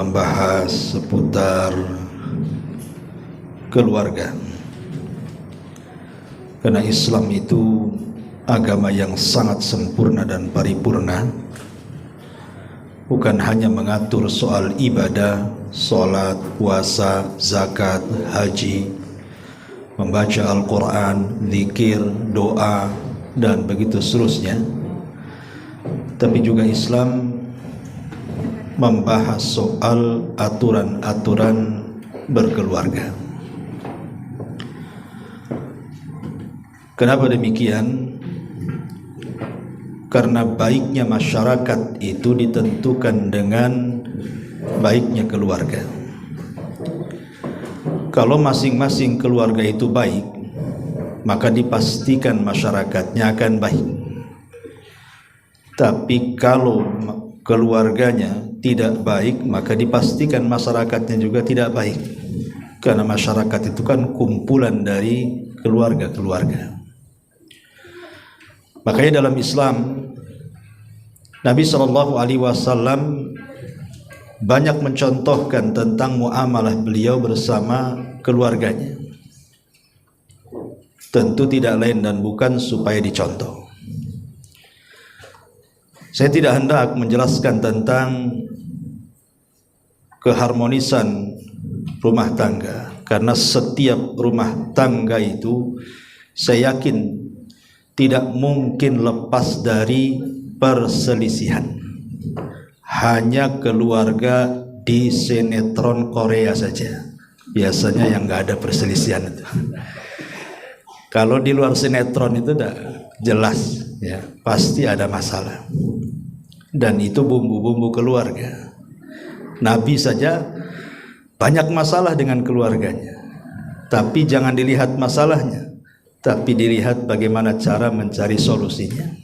membahas seputar keluarga. Karena Islam itu agama yang sangat sempurna dan paripurna. Bukan hanya mengatur soal ibadah, sholat, puasa, zakat, haji, membaca Al-Quran, zikir, doa, dan begitu seterusnya. Tapi juga Islam membahas soal aturan-aturan berkeluarga. Kenapa demikian? Karena baiknya masyarakat itu ditentukan dengan baiknya keluarga. Kalau masing-masing keluarga itu baik, maka dipastikan masyarakatnya akan baik. Tapi kalau keluarganya tidak baik, maka dipastikan masyarakatnya juga tidak baik. Karena masyarakat itu kan kumpulan dari keluarga-keluarga. Makanya dalam Islam Nabi SAW banyak mencontohkan tentang muamalah beliau bersama keluarganya. Tentu tidak lain dan bukan supaya dicontoh. Saya tidak hendak menjelaskan tentang keharmonisan rumah tangga, karena setiap rumah tangga itu saya yakin tidak mungkin lepas dari perselisihan. Hanya keluarga di sinetron Korea saja biasanya yang nggak ada perselisihan itu. Kalau di luar sinetron itu udah jelas ya, pasti ada masalah. Dan itu bumbu-bumbu keluarga. Nabi saja banyak masalah dengan keluarganya. Tapi jangan dilihat masalahnya, tapi dilihat bagaimana cara mencari solusinya.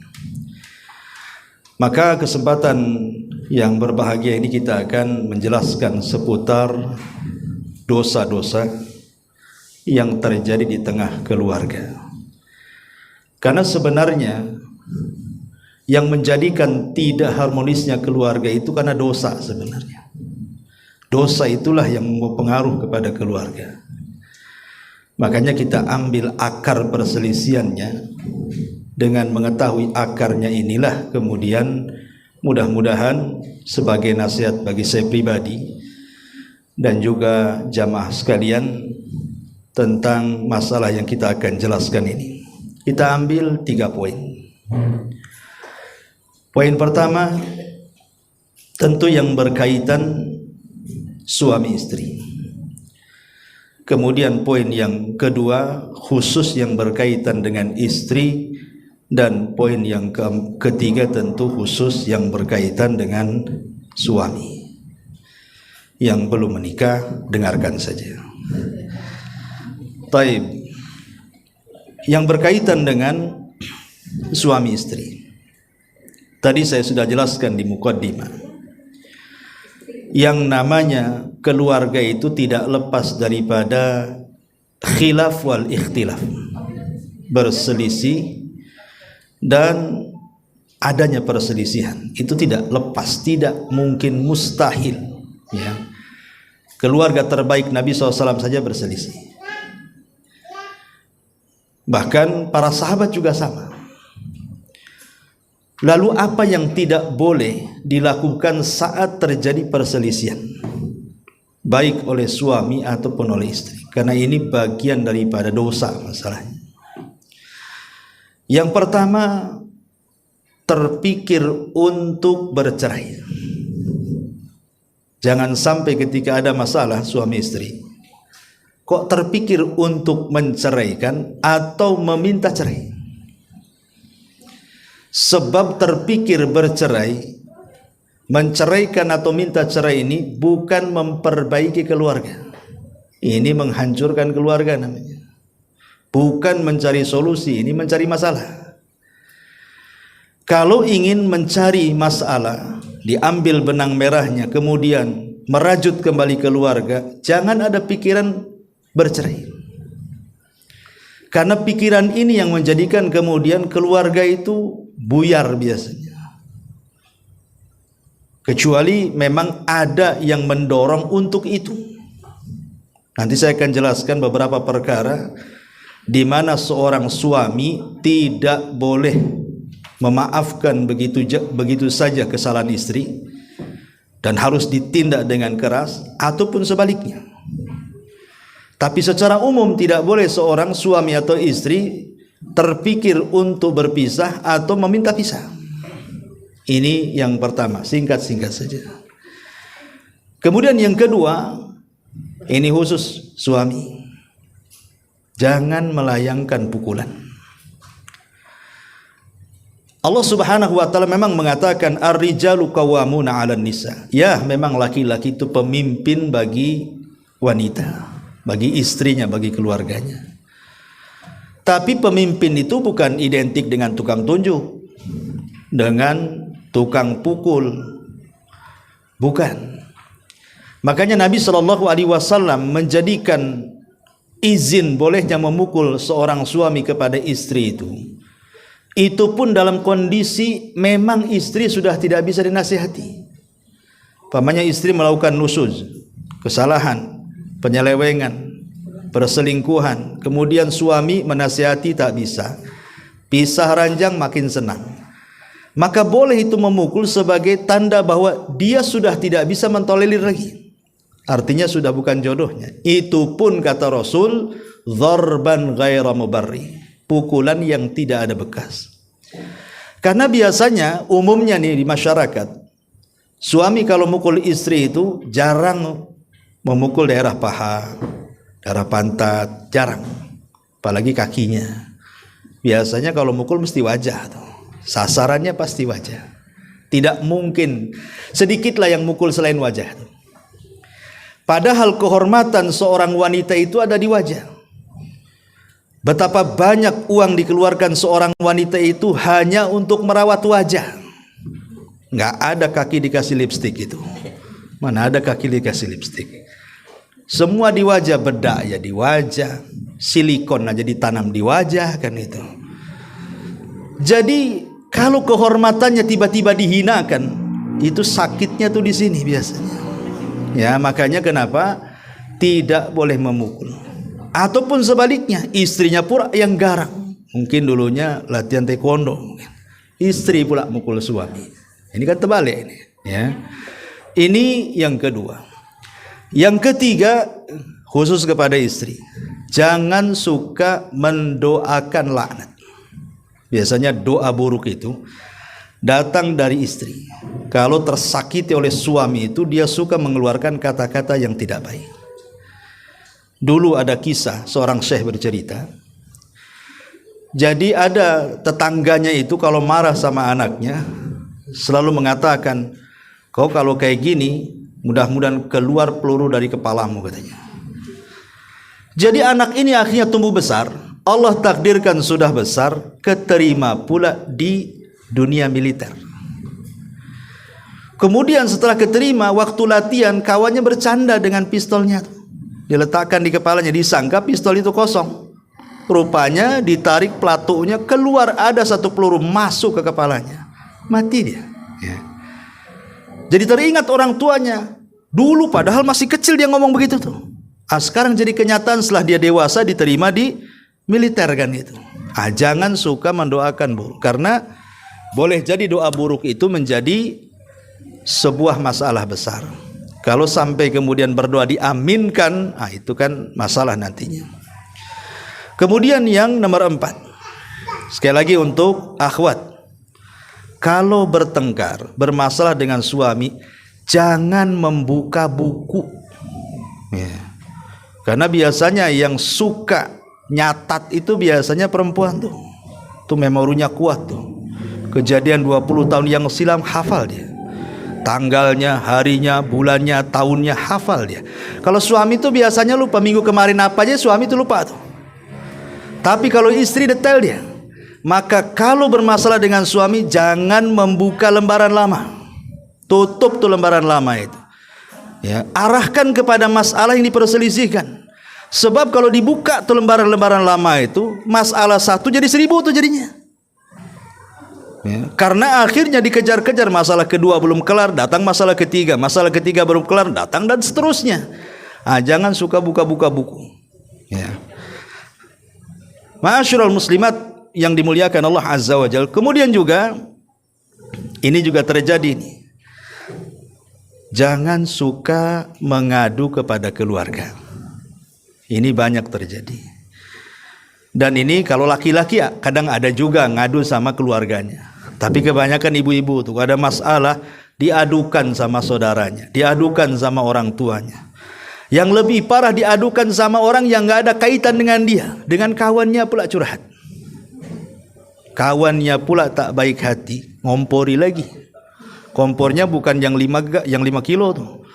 Maka kesempatan yang berbahagia ini kita akan menjelaskan seputar dosa-dosa yang terjadi di tengah keluarga. Karena sebenarnya yang menjadikan tidak harmonisnya keluarga itu karena dosa sebenarnya. Dosa itulah yang mempengaruhi kepada keluarga. Makanya kita ambil akar perselisihannya. Dengan mengetahui akarnya inilah kemudian mudah-mudahan sebagai nasihat bagi saya pribadi dan juga jamaah sekalian tentang masalah yang kita akan jelaskan ini. Kita ambil 3 poin. Poin pertama tentu yang berkaitan suami istri. Kemudian poin yang kedua khusus yang berkaitan dengan istri. Dan poin yang ketiga tentu khusus yang berkaitan dengan suami. Yang belum menikah dengarkan saja. Taib. Yang berkaitan dengan suami istri. Tadi saya sudah jelaskan di muqaddimah. Yang namanya keluarga itu tidak lepas daripada khilaf wal ikhtilaf. Berselisih dan adanya perselisihan itu tidak lepas, tidak mungkin, mustahil ya. Keluarga terbaik Nabi SAW saja berselisih, bahkan para sahabat juga sama. Lalu apa yang tidak boleh dilakukan saat terjadi perselisihan baik oleh suami ataupun oleh istri? Karena ini bagian daripada dosa masalahnya. Yang pertama, terpikir untuk bercerai. Jangan sampai ketika ada masalah suami istri, kok terpikir untuk menceraikan atau meminta cerai. Sebab terpikir bercerai, menceraikan atau minta cerai ini bukan memperbaiki keluarga. Ini menghancurkan keluarga namanya. Bukan mencari solusi, ini mencari masalah. Kalau ingin mencari masalah, diambil benang merahnya, kemudian merajut kembali keluarga, jangan ada pikiran bercerai. Karena pikiran ini yang menjadikan kemudian keluarga itu buyar biasanya. kecuali memang ada yang mendorong untuk itu. Nanti saya akan jelaskan beberapa perkara di mana seorang suami tidak boleh memaafkan begitu saja kesalahan istri dan harus ditindak dengan keras, ataupun sebaliknya. Tapi secara umum tidak boleh seorang suami atau istri terpikir untuk berpisah atau meminta pisah. Ini yang pertama, singkat-singkat saja. Kemudian yang kedua, ini khusus suami. Jangan melayangkan pukulan. Allah Subhanahu wa taala memang mengatakan ar-rijalu qawwamuna 'alan nisa. Ya, memang laki-laki itu pemimpin bagi wanita, bagi istrinya, bagi keluarganya. Tapi pemimpin itu bukan identik dengan tukang tunjuk, dengan tukang pukul. Bukan. Makanya Nabi SAW menjadikan izin bolehnya memukul seorang suami kepada istri itu pun dalam kondisi memang istri sudah tidak bisa dinasihati. Pamannya istri melakukan nusuz, kesalahan, penyelewengan, perselingkuhan, kemudian suami menasihati tak bisa, pisah ranjang makin senang, maka boleh itu memukul sebagai tanda bahwa dia sudah tidak bisa mentolerir lagi. Artinya sudah bukan jodohnya. Itu pun kata Rasul, dzarban ghaira mubarri, pukulan yang tidak ada bekas. Karena biasanya umumnya nih di masyarakat, suami kalau mukul istri itu jarang memukul daerah paha, daerah pantat, jarang. Apalagi kakinya. Biasanya kalau mukul mesti wajah tuh. Sasarannya pasti wajah. Tidak mungkin sedikitlah yang mukul selain wajah tuh. Padahal kehormatan seorang wanita itu ada di wajah. Betapa banyak uang dikeluarkan seorang wanita itu hanya untuk merawat wajah. Nggak ada kaki dikasih lipstik itu. Mana ada kaki dikasih lipstik. Semua di wajah, bedak ya di wajah, silikon aja ditanam di wajah kan itu. Jadi kalau kehormatannya tiba-tiba dihinakan, itu sakitnya tuh di sini biasanya. Ya, makanya kenapa tidak boleh memukul. Ataupun sebaliknya, istrinya pula yang garang. Mungkin dulunya latihan taekwondo, istri pula mukul suami. Ini kan terbalik ini, ya. Ini yang kedua. Yang ketiga, khusus kepada istri, jangan suka mendoakan laknat. Biasanya doa buruk itu datang dari istri. Kalau tersakiti oleh suami itu, dia suka mengeluarkan kata-kata yang tidak baik. Dulu ada kisah seorang syekh bercerita. Jadi ada tetangganya itu kalau marah sama anaknya selalu mengatakan, kau kalau kayak gini mudah-mudahan keluar peluru dari kepalamu, katanya. Jadi anak ini akhirnya tumbuh besar, Allah takdirkan sudah besar, keterima pula di dunia militer. Kemudian setelah keterima, waktu latihan kawannya bercanda dengan pistolnya, diletakkan di kepalanya, disangka pistol itu kosong. Rupanya ditarik pelatuknya, keluar ada satu peluru masuk ke kepalanya, mati dia. Ya. Jadi teringat orang tuanya. Dulu padahal masih kecil dia ngomong begitu tuh. Sekarang jadi kenyataan setelah dia dewasa diterima di militer kan itu. Jangan suka mendoakan buruk, karena boleh jadi doa buruk itu menjadi sebuah masalah besar. Kalau sampai kemudian berdoa diaminkan, itu kan masalah nantinya. Kemudian yang nomor 4, sekali lagi untuk akhwat, kalau bertengkar, bermasalah dengan suami, jangan membuka buku, ya. Karena biasanya yang suka nyatat itu biasanya perempuan tuh. Tuh memorinya kuat tuh. Kejadian 20 tahun yang silam hafal dia. Tanggalnya, harinya, bulannya, tahunnya hafal dia. Kalau suami itu biasanya lupa, minggu kemarin apa aja suami itu lupa tuh. Tapi kalau istri detail dia. Maka kalau bermasalah dengan suami, jangan membuka lembaran lama. Tutup tuh lembaran lama itu. Ya, arahkan kepada masalah yang diperselisihkan. Sebab kalau dibuka tuh lembaran-lembaran lama itu, masalah satu jadi 1000 tuh jadinya. Ya, karena akhirnya dikejar-kejar, masalah kedua belum kelar, datang masalah ketiga belum kelar, datang, dan seterusnya. Jangan suka buka-buka buku. Ya. Ma'asyiral muslimat yang dimuliakan Allah Azza wa Jalla. Kemudian juga ini juga terjadi nih. Jangan suka mengadu kepada keluarga. Ini banyak terjadi. Dan ini kalau laki-laki ya kadang ada juga ngadu sama keluarganya. Tapi kebanyakan ibu-ibu tuh ada masalah diadukan sama saudaranya, diadukan sama orang tuanya. Yang lebih parah diadukan sama orang yang nggak ada kaitan dengan dia, dengan kawannya pula curhat. Kawannya pula tak baik hati, ngompori lagi. Kompornya bukan yang 5 kilo tuh,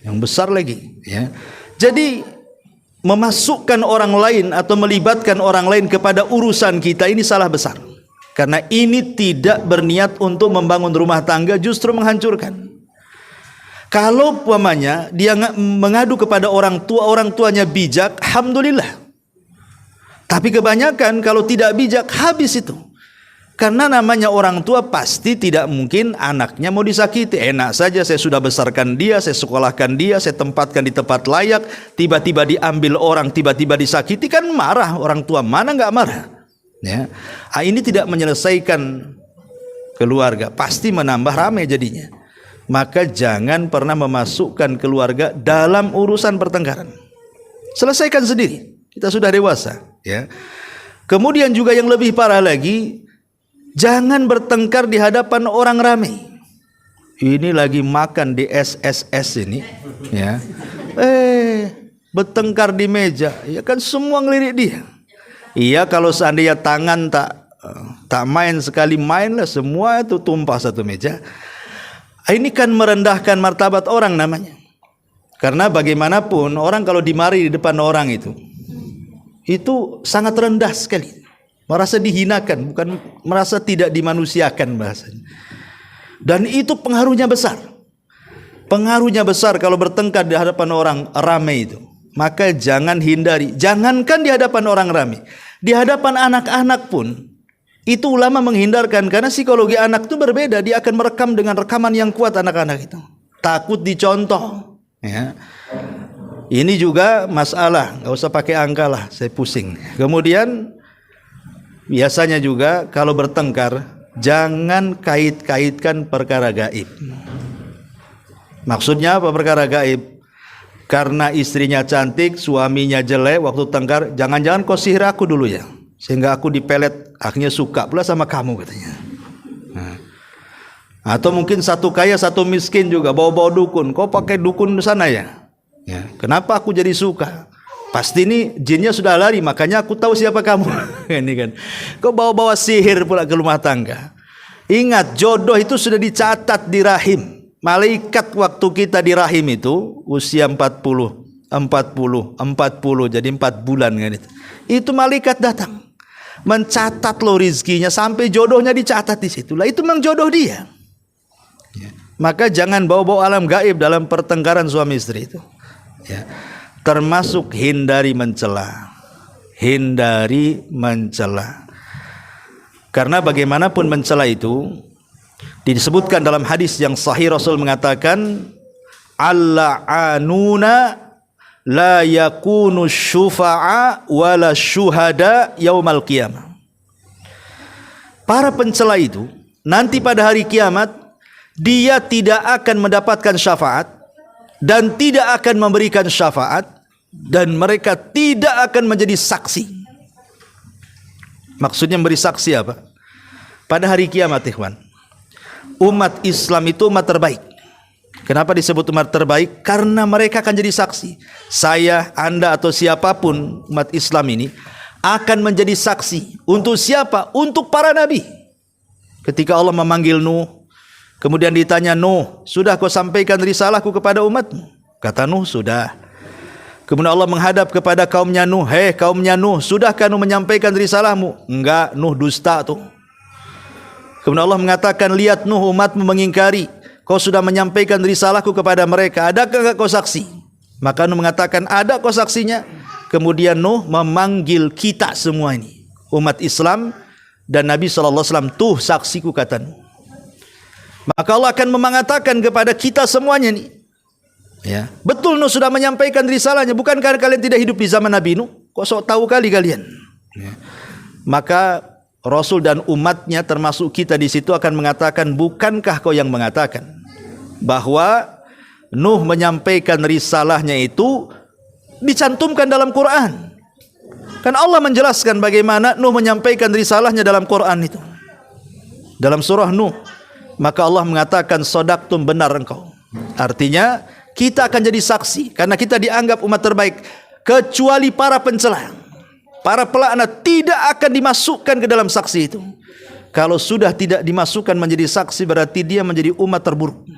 yang besar lagi. Ya. Jadi memasukkan orang lain atau melibatkan orang lain kepada urusan kita ini salah besar. Karena ini tidak berniat untuk membangun rumah tangga, justru menghancurkan. Kalau umpamanya dia mengadu kepada orang tuanya bijak, alhamdulillah. Tapi kebanyakan kalau tidak bijak, habis itu. Karena namanya orang tua pasti tidak mungkin anaknya mau disakiti. Enak saja saya sudah besarkan dia, saya sekolahkan dia, saya tempatkan di tempat layak, tiba-tiba diambil orang, tiba-tiba disakiti, kan marah orang tua. Mana nggak marah? Ya. Ini tidak menyelesaikan keluarga, pasti menambah ramai jadinya. Maka jangan pernah memasukkan keluarga dalam urusan pertengkaran. Selesaikan sendiri. Kita sudah dewasa, ya. Kemudian juga yang lebih parah lagi, jangan bertengkar di hadapan orang ramai. Ini lagi makan di SSS ini, ya. Bertengkar di meja, ya kan semua ngelirik dia. Iya, kalau seandainya tangan tak main sekali main lah, semua itu tumpah satu meja. Ini kan merendahkan martabat orang namanya. Karena bagaimanapun orang kalau dimarahi di depan orang itu sangat rendah sekali. Merasa dihinakan, bukan merasa tidak dimanusiakan bahasanya. Dan itu pengaruhnya besar. Pengaruhnya besar kalau bertengkar di hadapan orang ramai itu. Maka jangan hindari. Jangankan di hadapan orang ramai, di hadapan anak-anak pun itu ulama menghindarkan, karena psikologi anak itu berbeda. Dia akan merekam dengan rekaman yang kuat anak-anak itu. Takut dicontoh. Ya. Ini juga masalah. Gak usah pakai angka lah, saya pusing. Kemudian biasanya juga kalau bertengkar, jangan kait-kaitkan perkara gaib. Maksudnya apa perkara gaib? Karena istrinya cantik, suaminya jelek, waktu tengkar, jangan-jangan kau sihir aku dulu ya, sehingga aku dipelet, akhirnya suka pula sama kamu, katanya. Nah. Atau mungkin satu kaya satu miskin juga, bawa-bawa dukun, kau pakai dukun di sana ya? Ya, kenapa aku jadi suka? Pasti ini jinnya sudah lari, makanya aku tahu siapa kamu. Ini kan, kau bawa-bawa sihir pula ke rumah tangga. Ingat, jodoh itu sudah dicatat di rahim. Malaikat waktu kita di rahim itu usia 40, jadi 4 bulan kan itu. Itu malaikat datang mencatat lo rizkinya sampai jodohnya dicatat di situ. Lah itu memang jodoh dia. Ya. Maka jangan bawa-bawa alam gaib dalam pertengkaran suami istri itu. Ya. Termasuk hindari mencela. Hindari mencela. Karena bagaimanapun mencela itu disebutkan dalam hadis yang sahih, Rasul mengatakan al-la'anuna la yakunu syufa'a wala syuhada yaumal qiyamah. Para pencela itu nanti pada hari kiamat dia tidak akan mendapatkan syafaat dan tidak akan memberikan syafaat, dan mereka tidak akan menjadi saksi. Maksudnya memberi saksi apa? Pada hari kiamat, ikhwan, umat Islam itu umat terbaik. Kenapa disebut umat terbaik? Karena mereka akan jadi saksi. Saya, Anda atau siapapun umat Islam ini akan menjadi saksi. Untuk siapa? Untuk para nabi. Ketika Allah memanggil Nuh, kemudian ditanya, Nuh, sudah kau sampaikan risalahku kepada umatmu? Kata Nuh, sudah. Kemudian Allah menghadap kepada kaumnya Nuh, hei kaumnya Nuh, sudahkah Nuh menyampaikan risalahmu? Enggak, Nuh dusta tuh. Kemudian Allah mengatakan, lihat Nuh, umatmu mengingkari, kau sudah menyampaikan risalahku kepada mereka, adakah enggak kau saksi? Maka Nuh mengatakan, ada kau saksinya. Kemudian Nuh memanggil kita semua ini, umat Islam, dan Nabi SAW, tuh saksiku kata Nuh. Maka Allah akan mengatakan kepada kita semuanya nih, ya, betul Nuh sudah menyampaikan risalahnya. Bukankah kalian tidak hidup di zaman Nabi Nuh? Kok sok tahu kali kalian? Ya. Maka Rasul dan umatnya termasuk kita di situ akan mengatakan, bukankah kau yang mengatakan bahwa Nuh menyampaikan risalahnya itu dicantumkan dalam Quran? Kan Allah menjelaskan bagaimana Nuh menyampaikan risalahnya dalam Quran itu. Dalam surah Nuh. Maka Allah mengatakan, sodaktum, benar engkau. Artinya kita akan jadi saksi karena kita dianggap umat terbaik. Kecuali para pencela, para pelaknat tidak akan dimasukkan ke dalam saksi itu. Kalau sudah tidak dimasukkan menjadi saksi, berarti dia menjadi umat terburuk.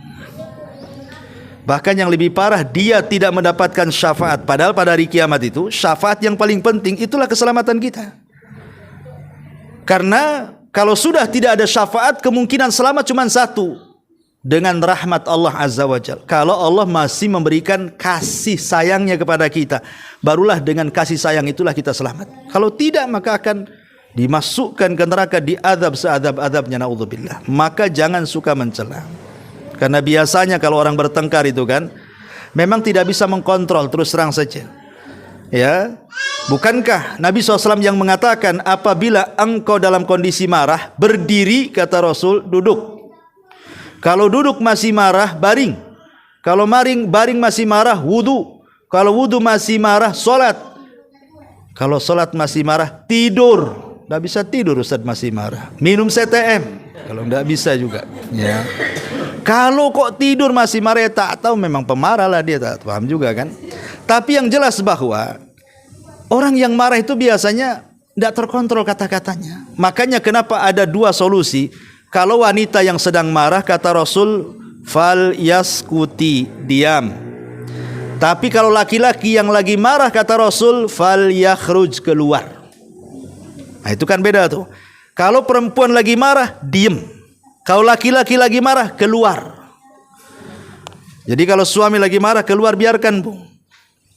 Bahkan yang lebih parah, dia tidak mendapatkan syafaat. Padahal pada hari kiamat itu syafaat yang paling penting itulah keselamatan kita. Karena kalau sudah tidak ada syafaat, kemungkinan selamat cuma satu, dengan rahmat Allah Azza wa Jalla. Kalau Allah masih memberikan kasih sayangnya kepada kita, barulah dengan kasih sayang itulah kita selamat. Kalau tidak, maka akan dimasukkan ke neraka, diazab seazab-azabnya, naudzubillah. Maka jangan suka mencela. Karena biasanya kalau orang bertengkar itu kan memang tidak bisa mengkontrol, terus terang saja. Ya, bukankah Nabi SAW yang mengatakan, apabila engkau dalam kondisi marah, berdiri, kata Rasul, duduk. Kalau duduk masih marah, baring. Kalau baring masih marah, wudu. Kalau wudu masih marah, solat. Kalau solat masih marah, tidur. Tidak bisa tidur Ustaz masih marah. Minum CTM. Kalau tidak bisa juga. Ya. Kalau kok tidur masih marah, ya tak tahu, memang pemarah lah dia, tak paham juga kan. Tapi yang jelas bahwa orang yang marah itu biasanya tidak terkontrol kata-katanya. Makanya kenapa ada dua solusi. Kalau wanita yang sedang marah, kata Rasul, fal yaskuti, diam. Tapi kalau laki-laki yang lagi marah, kata Rasul, fal yakhruj, keluar. Nah itu kan beda tuh. Kalau perempuan lagi marah, diem. Kalau laki-laki lagi marah, keluar. Jadi kalau suami lagi marah, keluar, biarkan, Bu.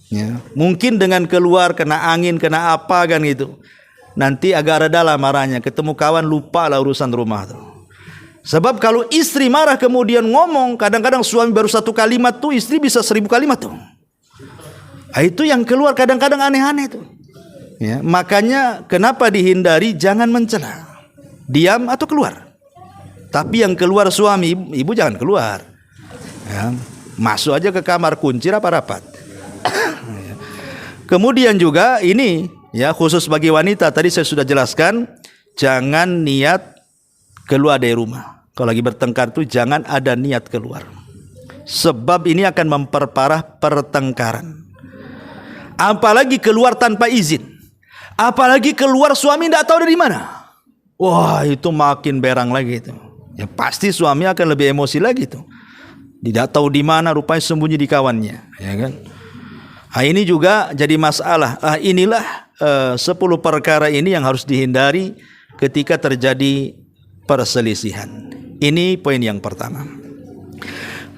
Ya, mungkin dengan keluar kena angin, kena apa kan gitu. Nanti agak reda lah marahnya, ketemu kawan, lupa lah urusan rumah tuh. Sebab kalau istri marah kemudian ngomong, kadang-kadang suami baru satu kalimat tuh, istri bisa 1000 kalimat tuh. Nah, itu yang keluar kadang-kadang aneh-aneh tuh. Ya, makanya kenapa dihindari, jangan mencela, diam atau keluar. Tapi yang keluar suami, ibu jangan keluar. Ya, masuk aja ke kamar, kunci rapat-rapat. Kemudian juga ini ya khusus bagi wanita, tadi saya sudah jelaskan, jangan niat keluar dari rumah. Kalau lagi bertengkar itu jangan ada niat keluar. Sebab ini akan memperparah pertengkaran. Apalagi keluar tanpa izin. Apalagi keluar suami tidak tahu dari mana. Wah, itu makin berang lagi itu. Ya pasti suami akan lebih emosi lagi itu. Tidak tahu di mana, rupanya sembunyi di kawannya, ya kan? Nah, ini juga jadi masalah. Inilah 10 perkara ini yang harus dihindari ketika terjadi perselisihan. Ini poin yang pertama.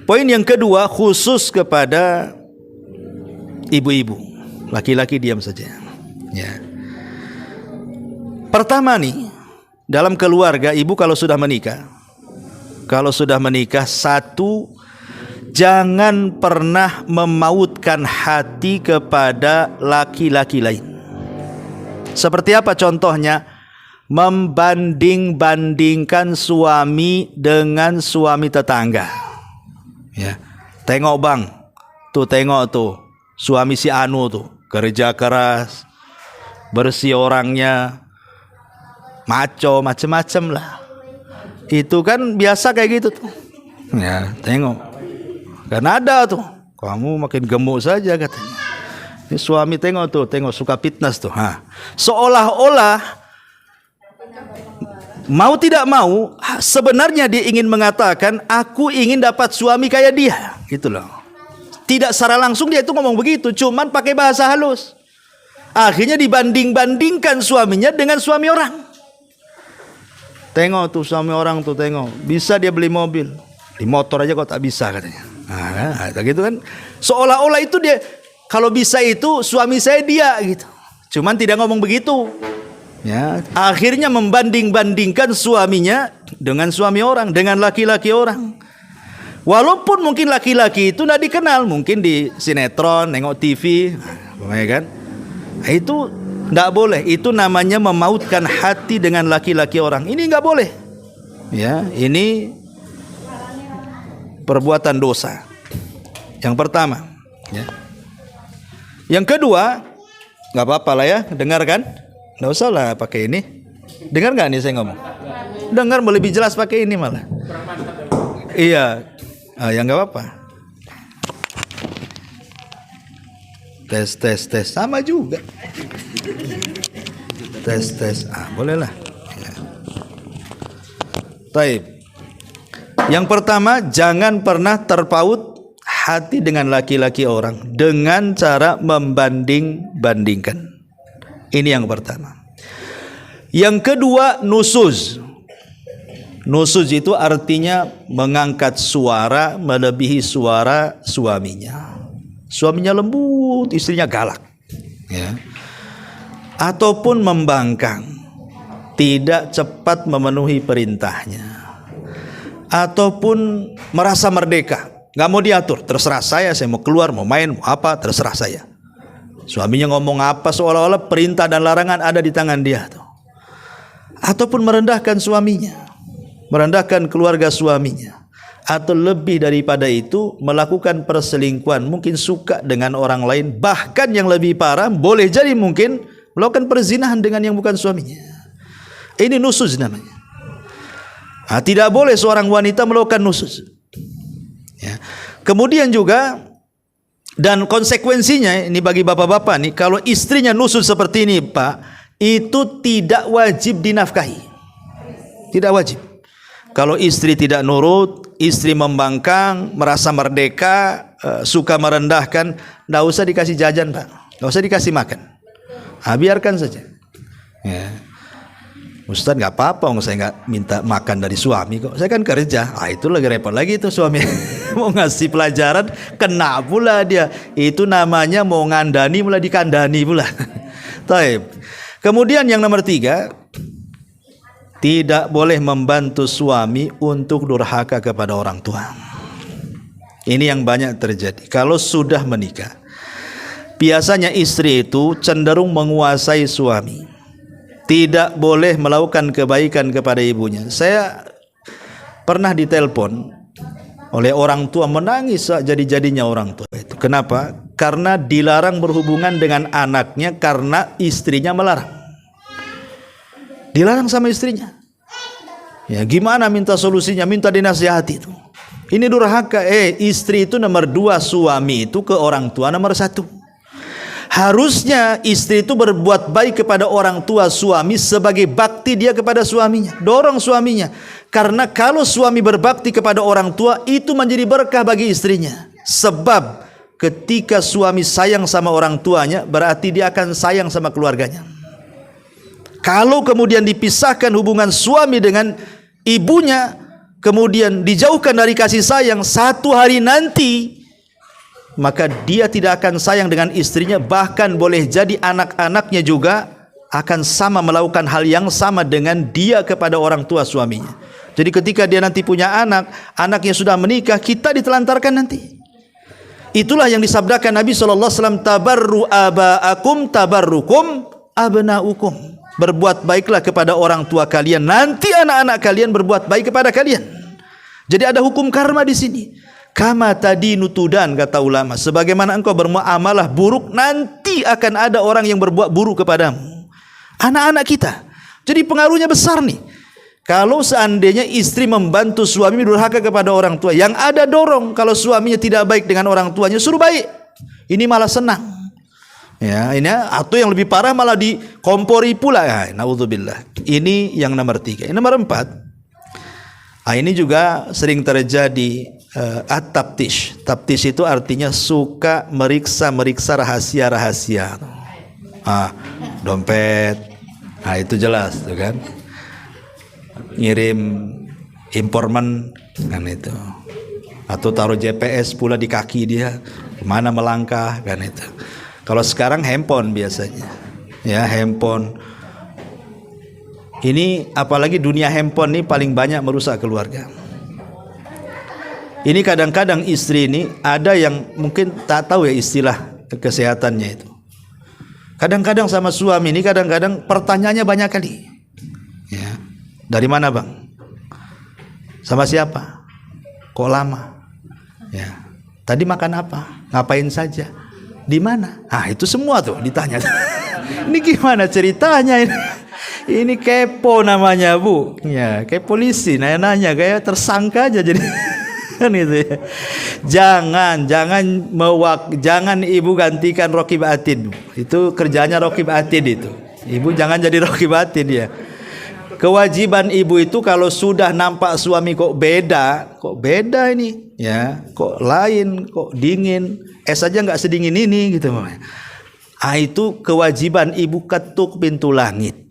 Poin yang kedua khusus kepada ibu-ibu. Laki-laki diam saja. Ya. Pertama nih, dalam keluarga ibu kalau sudah menikah, satu, jangan pernah memautkan hati kepada laki-laki lain. Seperti apa contohnya? Membanding-bandingkan suami dengan suami tetangga. Ya. Tengok bang, tengok tuh, suami si Anu tuh, kerja keras, bersih orangnya, maco, macem-macem lah. Itu kan biasa kayak gitu tuh. Ya, tengok. Karena ada tuh, kamu makin gemuk saja katanya. Ini suami tengok suka fitness tuh. Seolah-olah mau tidak mau, sebenarnya dia ingin mengatakan, aku ingin dapat suami kayak dia, gitu loh. Tidak secara langsung dia itu ngomong begitu, cuman pakai bahasa halus. Akhirnya dibanding-bandingkan suaminya dengan suami orang. Tengok tuh suami orang tuh, tengok, bisa dia beli mobil, di motor aja kok tak bisa katanya. Nah, gitu kan. Seolah-olah itu dia, kalau bisa itu suami saya dia gitu. Cuman tidak ngomong begitu. Ya, akhirnya membanding-bandingkan suaminya dengan suami orang, dengan laki-laki orang. Walaupun mungkin laki-laki itu tidak dikenal, mungkin di sinetron, nengok TV, ya kan? Nah, itu tidak boleh. Itu namanya memautkan hati dengan laki-laki orang. Ini nggak boleh. Ya, ini perbuatan dosa. Yang pertama. Ya. Yang kedua, nggak apa-apa lah ya, dengarkan. Nggak usah lah pakai ini. Dengar nggak nih saya ngomong? Dengar lebih jelas pakai ini malah. Iya, ya nggak apa-apa. Tes, sama juga. Tes, boleh lah. Ya. Taib. Yang pertama, jangan pernah terpaut hati dengan laki-laki orang dengan cara membanding-bandingkan. Ini yang pertama. Yang kedua, nusuz. Nusuz itu artinya mengangkat suara melebihi suara suaminya. Suaminya lembut, istrinya galak. Ya. Ataupun membangkang, tidak cepat memenuhi perintahnya. Ataupun merasa merdeka, nggak mau diatur, terserah saya mau keluar, mau main, mau apa, terserah saya. Suaminya ngomong apa seolah-olah perintah dan larangan ada di tangan dia tuh. Ataupun merendahkan suaminya, merendahkan keluarga suaminya, atau lebih daripada itu melakukan perselingkuhan, mungkin suka dengan orang lain, bahkan yang lebih parah boleh jadi mungkin melakukan perzinahan dengan yang bukan suaminya. Ini nusuz namanya. Nah, tidak boleh seorang wanita melakukan nusuz. Ya. Kemudian juga, dan konsekuensinya ini bagi bapak-bapak nih, kalau istrinya nusuz seperti ini Pak, itu tidak wajib dinafkahi. Tidak wajib. Kalau istri tidak nurut, istri membangkang, merasa merdeka, suka merendahkan, tidak usah dikasih jajan Pak, tidak usah dikasih makan. Biarkan saja. Ya. Ustaz nggak apa-apa, saya nggak minta makan dari suami kok. Saya kan kerja. Itu lagi repot lagi itu suami. Mau ngasih pelajaran, kena pula dia. Itu namanya mau ngandani mulai dikandani pula. Taib. Kemudian yang nomor 3, tidak boleh membantu suami untuk durhaka kepada orang tua. Ini yang banyak terjadi. Kalau sudah menikah, biasanya istri itu cenderung menguasai suami. Tidak boleh melakukan kebaikan kepada ibunya. Saya pernah ditelepon oleh orang tua, menangis jadi-jadinya orang tua itu. Kenapa? Karena dilarang berhubungan dengan anaknya karena istrinya melarang. Dilarang sama istrinya. Ya, gimana minta solusinya? Minta dinasihati itu. Ini durhaka. Istri itu nomor 2, suami itu ke orang tua nomor 1. Harusnya istri itu berbuat baik kepada orang tua suami sebagai bakti dia kepada suaminya. Dorong suaminya. Karena kalau suami berbakti kepada orang tua, itu menjadi berkah bagi istrinya. Sebab ketika suami sayang sama orang tuanya, berarti dia akan sayang sama keluarganya. Kalau kemudian dipisahkan hubungan suami dengan ibunya, kemudian dijauhkan dari kasih sayang, satu hari nanti maka dia tidak akan sayang dengan istrinya, bahkan boleh jadi anak-anaknya juga akan sama melakukan hal yang sama dengan dia kepada orang tua suaminya. Jadi ketika dia nanti punya anak, anaknya sudah menikah, kita ditelantarkan nanti. Itulah yang disabdakan Nabi SAW, tabarru aba'akum tabarrukum abna'ukum. Berbuat baiklah kepada orang tua kalian, nanti anak-anak kalian berbuat baik kepada kalian. Jadi ada hukum karma di sini. Kama tadinu tudan, kata ulama. Sebagaimana engkau bermuamalah buruk, nanti akan ada orang yang berbuat buruk kepadamu. Anak-anak kita. Jadi pengaruhnya besar nih. Kalau seandainya istri membantu suami durhaka kepada orang tua, yang ada dorong kalau suaminya tidak baik dengan orang tuanya, suruh baik. Ini malah senang. Ya, ini atau yang lebih parah malah dikompori pula. Ya, naudzubillah. Ini yang nomor 3. Yang nomor 4. Ini juga sering terjadi at-taftish. Taftish itu artinya suka meriksa rahasia-rahasia. Dompet. Itu jelas tuh kan. Ngirim informan kan itu. Atau taruh GPS pula di kaki dia, kemana melangkah kan itu. Kalau sekarang handphone biasanya. Ya, handphone. Ini apalagi dunia handphone ini paling banyak merusak keluarga. Ini kadang-kadang istri ini ada yang mungkin tak tahu ya istilah kesehatannya itu. Kadang-kadang sama suami ini kadang-kadang pertanyaannya banyak kali. Ya. Dari mana bang? Sama siapa? Kok lama? Ya. Tadi makan apa? Ngapain saja? Di mana? Ah itu semua tuh ditanya. Ini gimana ceritanya ini? Ini kepo namanya bu, ya kayak polisi nanya-nanya kayak tersangka aja jadi kan itu ya. Jangan ibu gantikan Raqib Atid, itu kerjanya Raqib Atid itu. Ibu jangan jadi Raqib Atid ya. Kewajiban ibu itu kalau sudah nampak suami kok beda ini, ya kok lain, kok dingin, es aja nggak sedingin ini gitu. Itu kewajiban ibu ketuk pintu langit.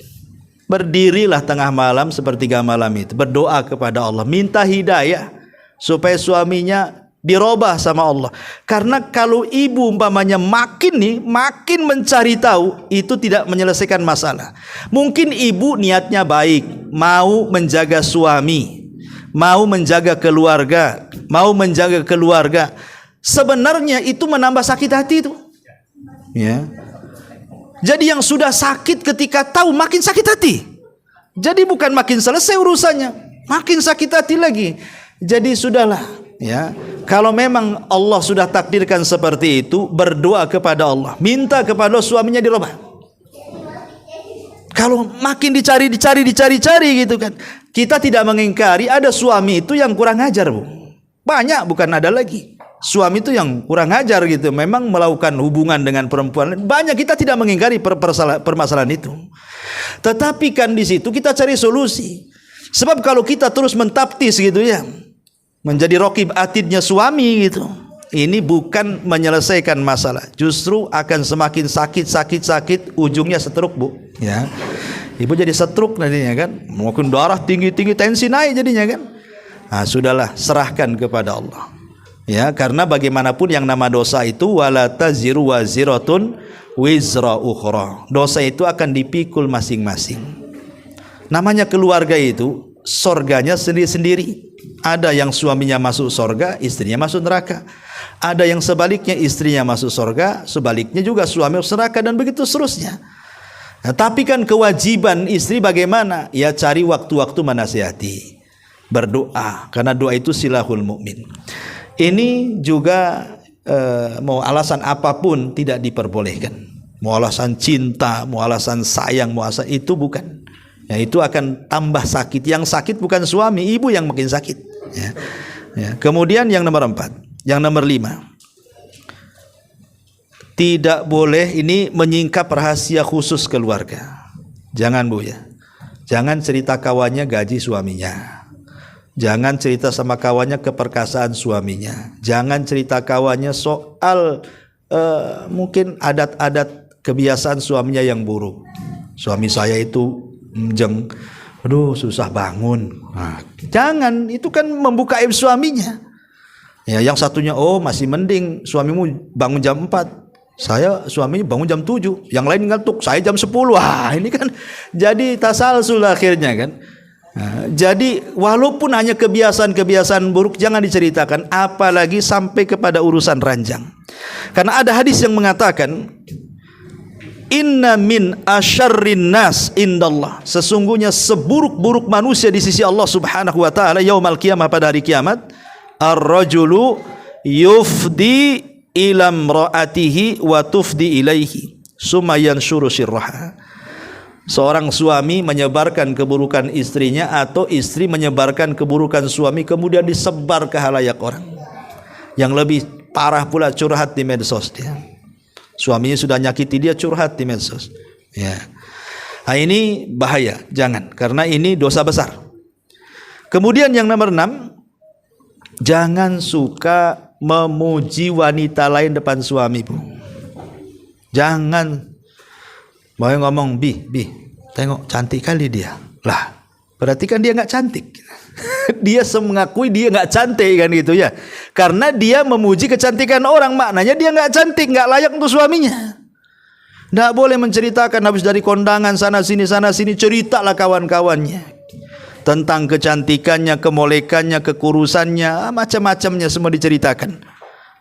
Berdirilah tengah malam sepertiga malam itu, berdoa kepada Allah, minta hidayah supaya suaminya dirubah sama Allah. Karena kalau ibu umpamanya makin mencari tahu, itu tidak menyelesaikan masalah. Mungkin ibu niatnya baik, mau menjaga suami, mau menjaga keluarga, sebenarnya itu menambah sakit hati itu. Ya. Jadi yang sudah sakit ketika tahu makin sakit hati. Jadi bukan makin selesai urusannya, makin sakit hati lagi. Jadi sudahlah, ya. Kalau memang Allah sudah takdirkan seperti itu, berdoa kepada Allah, minta kepada suaminya dirubah. Kalau makin dicari gitu kan. Kita tidak mengingkari ada suami itu yang kurang ajar, Bu. Banyak, bukan ada lagi. Suami itu yang kurang ajar gitu, memang melakukan hubungan dengan perempuan banyak, kita tidak mengingkari permasalahan itu. Tetapi kan di situ kita cari solusi. Sebab kalau kita terus mentaptis gitu ya, menjadi Raqib Atidnya suami gitu, ini bukan menyelesaikan masalah, justru akan semakin sakit, ujungnya stroke bu. Ya, ibu jadi stroke nantinya kan, mungkin darah tinggi, tensi naik jadinya kan. Nah, sudahlah, serahkan kepada Allah. Ya, karena bagaimanapun yang nama dosa itu wala taziru waziratun wizra ukhra. Dosa itu akan dipikul masing-masing. Namanya keluarga itu sorganya sendiri-sendiri. Ada yang suaminya masuk sorga, istrinya masuk neraka. Ada yang sebaliknya, istrinya masuk sorga, sebaliknya juga suami masuk neraka, dan begitu seterusnya. Nah, tapi kan kewajiban istri bagaimana? Ya cari waktu-waktu menasihati, berdoa, karena doa itu silahul mukmin. Ini juga mau alasan apapun tidak diperbolehkan. Mau alasan cinta, mau alasan sayang, mau alasan itu bukan. Ya, itu akan tambah sakit. Yang sakit bukan suami, ibu yang makin sakit. Ya. Ya. Kemudian yang nomor 4, yang nomor 5, tidak boleh ini menyingkap rahasia khusus keluarga. Jangan bu ya. Jangan cerita kawannya gaji suaminya. Jangan cerita sama kawannya keperkasaan suaminya. Jangan cerita kawannya soal mungkin adat-adat kebiasaan suaminya yang buruk. Suami saya itu aduh susah bangun. Nah, jangan, itu kan membuka aib suaminya. Ya, yang satunya masih mending suamimu bangun jam 4. Suaminya bangun jam 7. Yang lain ngantuk, saya jam 10. Wah, ini kan jadi tasalsul akhirnya kan. Nah, jadi walaupun hanya kebiasaan-kebiasaan buruk jangan diceritakan, apalagi sampai kepada urusan ranjang. Karena ada hadis yang mengatakan, inna min asyarrin nas indallah, sesungguhnya seburuk-buruk manusia di sisi Allah Subhanahu wa taala yaumal qiyamah, pada hari kiamat, ar-rajulu yufdi ila imraatihi wa tufdi ilaihi summa yanshuru sirraha. Seorang suami menyebarkan keburukan istrinya, atau istri menyebarkan keburukan suami, kemudian disebar ke halayak orang. Yang lebih parah pula curhat di medsos dia. Suaminya sudah nyakiti dia, curhat di medsos. Ya. Nah, ini bahaya, jangan, karena ini dosa besar. Kemudian yang nomor 6, jangan suka memuji wanita lain depan suami, Bu. Jangan. Mau ngomong, bi, tengok cantik kali dia. Lah, berarti kan dia nggak cantik. Dia mengakui dia nggak cantik kan gitu ya. Karena dia memuji kecantikan orang, maknanya dia nggak cantik, nggak layak untuk suaminya. Tidak boleh menceritakan habis dari kondangan sana sini ceritalah kawan-kawannya tentang kecantikannya, kemolekannya, kekurusannya, macam-macamnya semua diceritakan.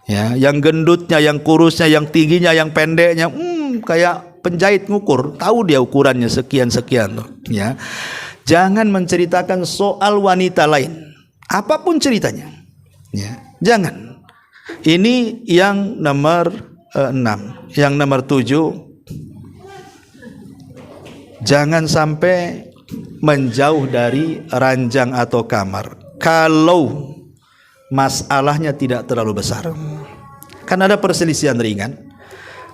Ya, yang gendutnya, yang kurusnya, yang tingginya, yang pendeknya, kayak penjahit ngukur, tahu dia ukurannya sekian-sekian tuh. Ya, jangan menceritakan soal wanita lain, apapun ceritanya. Ya, jangan. Ini yang nomor 6. Yang nomor 7. Jangan sampai menjauh dari ranjang atau kamar kalau masalahnya tidak terlalu besar. Kan ada perselisihan ringan,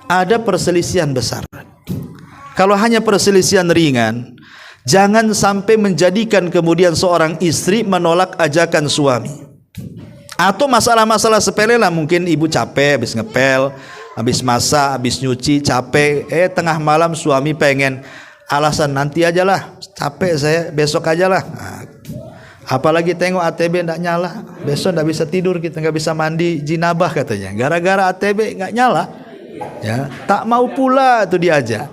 ada perselisihan besar. Kalau hanya perselisihan ringan, jangan sampai menjadikan kemudian seorang istri menolak ajakan suami. Atau masalah-masalah sepele lah, mungkin ibu capek habis ngepel, habis masak, habis nyuci, capek, tengah malam suami pengen, alasan nanti aja lah, capek saya, besok aja lah. Apalagi tengok ATB tidak nyala, besok tidak bisa tidur, kita nggak bisa mandi jinabah katanya, gara-gara ATB nggak nyala. Ya, tak mau pula tuh diajak.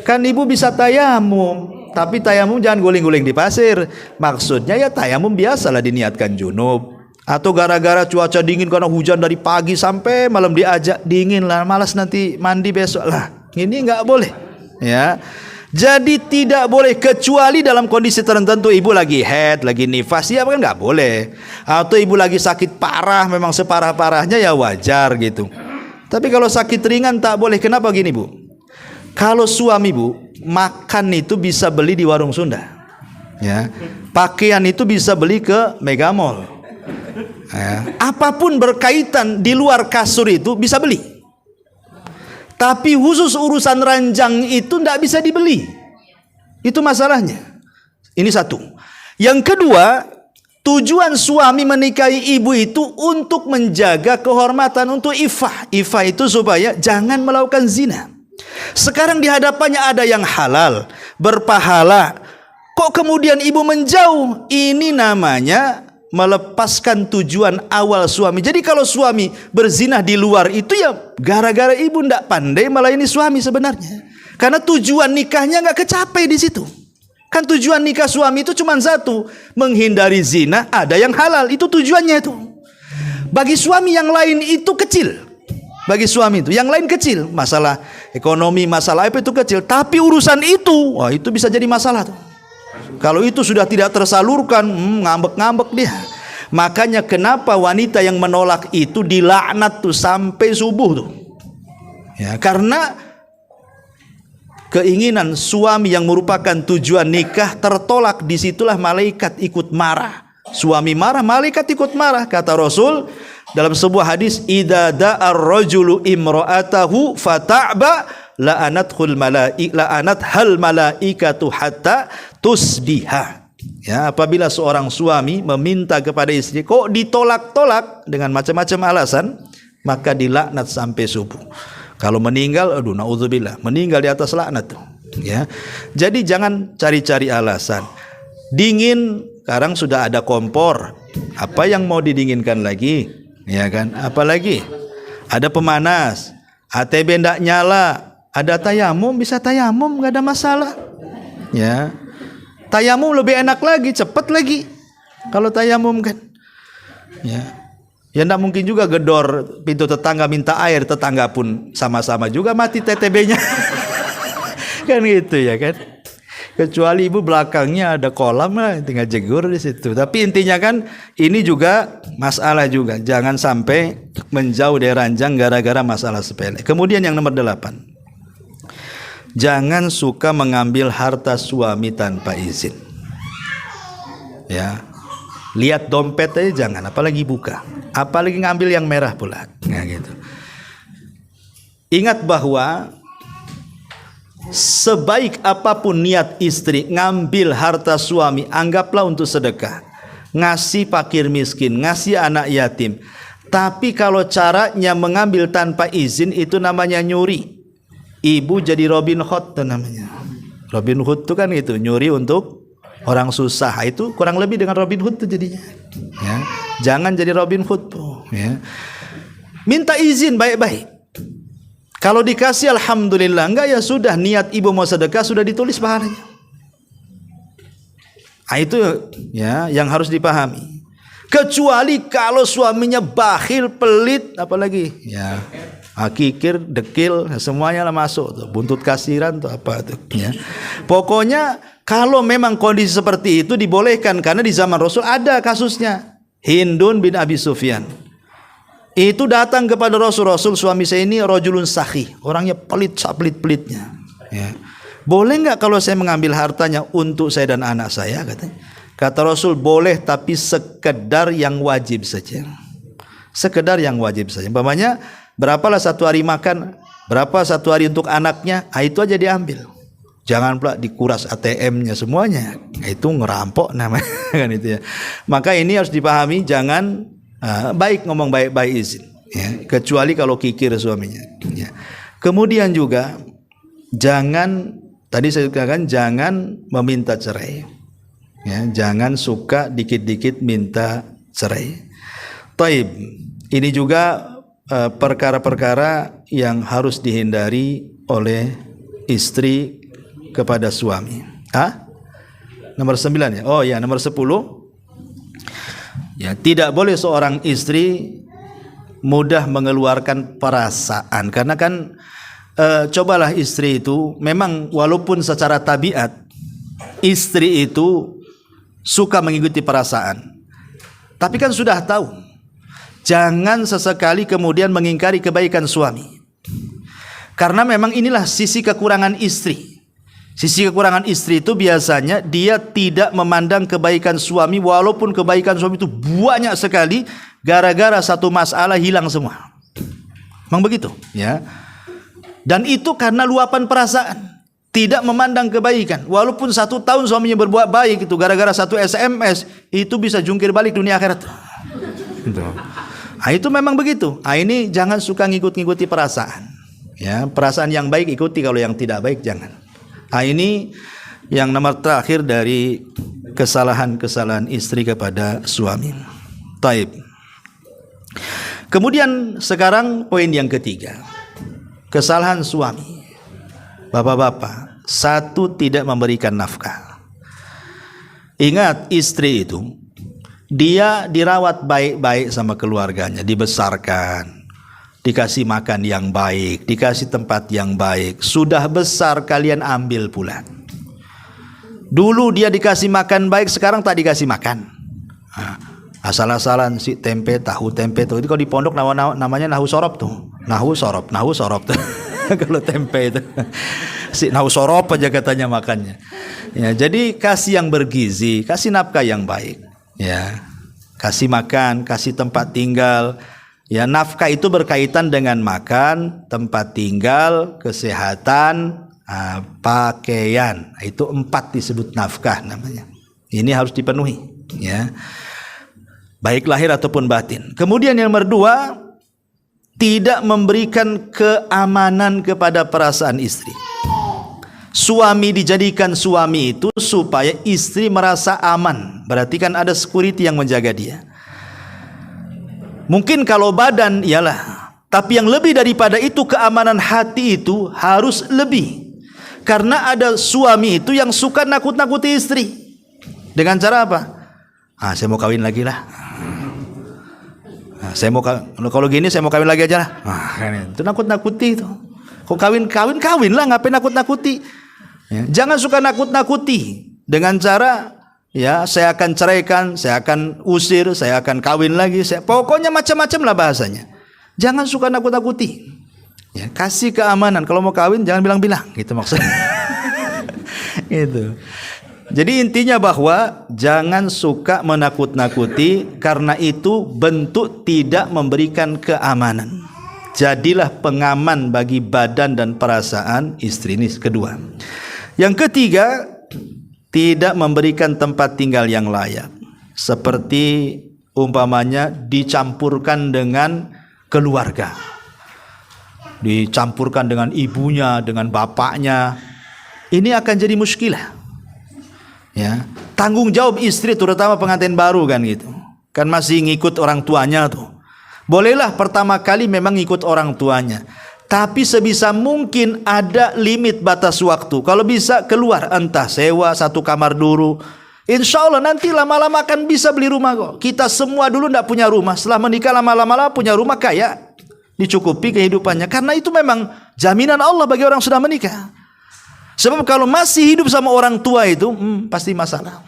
Kan ibu bisa tayamum, tapi tayamum jangan guling-guling di pasir. Maksudnya ya tayamum biasalah diniatkan junub. Atau gara-gara cuaca dingin karena hujan dari pagi sampai malam diajak, dingin lah, malas nanti mandi besok lah. Ini nggak boleh. Ya. Jadi tidak boleh, kecuali dalam kondisi tertentu, ibu lagi head, lagi nifas, ya kan nggak boleh. Atau ibu lagi sakit parah, memang separah-parahnya ya wajar gitu. Tapi kalau sakit ringan tak boleh. Kenapa gini bu? Kalau suami bu makan itu bisa beli di warung Sunda, ya. Pakaian itu bisa beli ke Megamall, ya. Apapun berkaitan di luar kasur itu bisa beli. Tapi khusus urusan ranjang itu tidak bisa dibeli. Itu masalahnya. Ini satu. Yang kedua, tujuan suami menikahi ibu itu untuk menjaga kehormatan, untuk ifah. Ifah itu supaya jangan melakukan zina. Sekarang di hadapannya ada yang halal, berpahala. Kok kemudian ibu menjauh? Ini namanya melepaskan tujuan awal suami. Jadi kalau suami berzina di luar itu ya gara-gara ibu ndak pandai melayani suami sebenarnya. Karena tujuan nikahnya nggak kecapai di situ. Kan tujuan nikah suami itu cuma satu, menghindari zina, ada yang halal, itu tujuannya itu. Bagi suami yang lain itu kecil. Bagi suami itu yang lain kecil, masalah ekonomi, masalah apa itu kecil, tapi urusan itu, wah itu bisa jadi masalah tuh. Kalau itu sudah tidak tersalurkan, ngambek-ngambek dia. Makanya kenapa wanita yang menolak itu dilaknat tuh sampai subuh tuh. Ya, karena keinginan suami yang merupakan tujuan nikah tertolak, disitulah malaikat ikut marah. Suami marah, malaikat ikut marah. Kata Rasul dalam sebuah hadis, idza da'ar rajulu imra'atahu fata'ba la'anathul malaikatu hatta tusbiha. Ya, apabila seorang suami meminta kepada istri kok ditolak-tolak dengan macam-macam alasan, maka dilaknat sampai subuh. Kalau meninggal, aduh naudzubillah, meninggal di atas laknat tuh. Ya. Jadi jangan cari-cari alasan. Dingin, sekarang sudah ada kompor. Apa yang mau didinginkan lagi? Ya kan? Apalagi ada pemanas, ATB ndak nyala. Ada tayamum, bisa tayamum, nggak ada masalah. Ya, tayamum lebih enak lagi, cepat lagi. Kalau tayamum kan, ya nggak mungkin juga gedor pintu tetangga minta air, tetangga pun sama-sama juga mati TTB-nya. Kan gitu ya kan. Kecuali ibu belakangnya ada kolam lah, tinggal jegur di situ. Tapi intinya kan ini juga masalah juga. Jangan sampai menjauh dari ranjang gara-gara masalah sepele. Kemudian yang nomor 8. Jangan suka mengambil harta suami tanpa izin. Ya, lihat dompet aja jangan, apalagi buka, apalagi ngambil yang merah pula. Nah, gitu. Ingat bahwa sebaik apapun niat istri ngambil harta suami, anggaplah untuk sedekah, ngasih fakir miskin, ngasih anak yatim. Tapi kalau caranya mengambil tanpa izin, itu namanya nyuri. Ibu jadi Robin Hood itu namanya. Robin Hood itu kan itu, nyuri untuk orang susah. Itu kurang lebih dengan Robin Hood itu jadinya. Ya. Jangan jadi Robin Hood tuh. Ya. Minta izin baik-baik. Kalau dikasih alhamdulillah, enggak ya sudah, niat ibu mau sedekah sudah ditulis pahalanya. Itu ya yang harus dipahami. Kecuali kalau suaminya bakhil, pelit, apalagi ya kikir, dekil, semuanya lah masuk tuh. Buntut kasiran tuh apa tuh ya. Pokoknya kalau memang kondisi seperti itu dibolehkan, karena di zaman Rasul ada kasusnya. Hindun bin Abi Sufyan itu datang kepada Rasul, suami saya ini rajulun sakhi, orangnya pelit, pelit-pelitnya ya. Boleh enggak kalau saya mengambil hartanya untuk saya dan anak saya, katanya. Kata Rasul, boleh, tapi sekedar yang wajib saja. Sekedar yang wajib saja. Umpamanya berapalah satu hari makan, berapa satu hari untuk anaknya, itu aja diambil. Jangan pula dikuras ATM-nya semuanya. Itu ngerampok namanya kan itu ya. Maka ini harus dipahami, jangan baik ngomong baik-baik izin ya, kecuali kalau kikir suaminya ya. Kemudian juga jangan, tadi saya katakan jangan meminta cerai ya, jangan suka dikit-dikit minta cerai. Taib, ini juga perkara-perkara yang harus dihindari oleh istri kepada suami. Nomor 9 ya. Oh ya, nomor 10. Ya, tidak boleh seorang istri mudah mengeluarkan perasaan, karena kan cobalah istri itu memang walaupun secara tabiat istri itu suka mengikuti perasaan, tapi kan sudah tahu jangan sesekali kemudian mengingkari kebaikan suami, karena memang inilah sisi kekurangan istri. Sisi kekurangan istri itu biasanya dia tidak memandang kebaikan suami, walaupun kebaikan suami itu banyak sekali, gara-gara satu masalah hilang semua. Memang begitu ya. Dan itu karena luapan perasaan, tidak memandang kebaikan. Walaupun 1 tahun suaminya berbuat baik, itu gara-gara satu SMS itu bisa jungkir balik dunia akhirat. Itu memang begitu. Ini jangan suka ngikut-ngikuti perasaan ya. Perasaan yang baik ikuti, kalau yang tidak baik jangan. Ini yang nomor terakhir dari kesalahan-kesalahan istri kepada suami. Taib. Kemudian sekarang poin yang ketiga, kesalahan suami. Bapak-bapak, 1, tidak memberikan nafkah. Ingat, istri itu dia dirawat baik-baik sama keluarganya, dibesarkan, dikasih makan yang baik, dikasih tempat yang baik. Sudah besar kalian ambil pula. Dulu dia dikasih makan baik, sekarang tak dikasih makan. Asal-asalan si tempe, tahu tempe tuh. Itu kalau di pondok namanya nahu sorop tuh. Nahu sorop tuh. Kalau tempe itu si nahu sorop aja katanya makannya. Ya, jadi kasih yang bergizi, kasih nafkah yang baik. Ya, kasih makan, kasih tempat tinggal. Ya, nafkah itu berkaitan dengan makan, tempat tinggal, kesehatan, pakaian. Itu 4 disebut nafkah namanya. Ini harus dipenuhi ya, baik lahir ataupun batin. Kemudian yang nomor 2, tidak memberikan keamanan kepada perasaan istri. Suami dijadikan suami itu supaya istri merasa aman. Berarti kan ada security yang menjaga dia. Mungkin kalau badan iyalah, tapi yang lebih daripada itu, keamanan hati itu harus lebih. Karena ada suami itu yang suka nakut-nakuti istri. Dengan cara apa? Saya mau kawin lagi lah. Saya mau kalau gini saya mau kawin lagi aja lah. Itu nakut-nakuti itu. Kok kawin lah, ngapain nakut-nakuti? Ya, jangan suka nakut-nakuti dengan cara ya, saya akan ceraikan, saya akan usir, saya akan kawin lagi, pokoknya macam-macam lah bahasanya. Jangan suka nakut-nakuti. Ya, kasih keamanan. Kalau mau kawin jangan bilang-bilang, gitu maksudnya. Itu. Jadi intinya bahwa jangan suka menakut-nakuti, karena itu bentuk tidak memberikan keamanan. Jadilah pengaman bagi badan dan perasaan istri. Ini kedua. Yang ketiga, tidak memberikan tempat tinggal yang layak, seperti umpamanya dicampurkan dengan keluarga, dicampurkan dengan ibunya, dengan bapaknya. Ini akan jadi muskilah ya. Tanggung jawab istri, terutama pengantin baru kan gitu, kan masih ngikut orang tuanya tuh. Bolehlah pertama kali memang ngikut orang tuanya, Tapi sebisa mungkin ada limit batas waktu. Kalau bisa keluar, entah sewa satu kamar dulu. Insya Allah nanti lama-lama akan bisa beli rumah kok. Kita semua dulu tidak punya rumah. Setelah menikah lama-lama punya rumah kaya. Dicukupi kehidupannya. Karena itu memang jaminan Allah bagi orang sudah menikah. Sebab kalau masih hidup sama orang tua itu pasti masalah.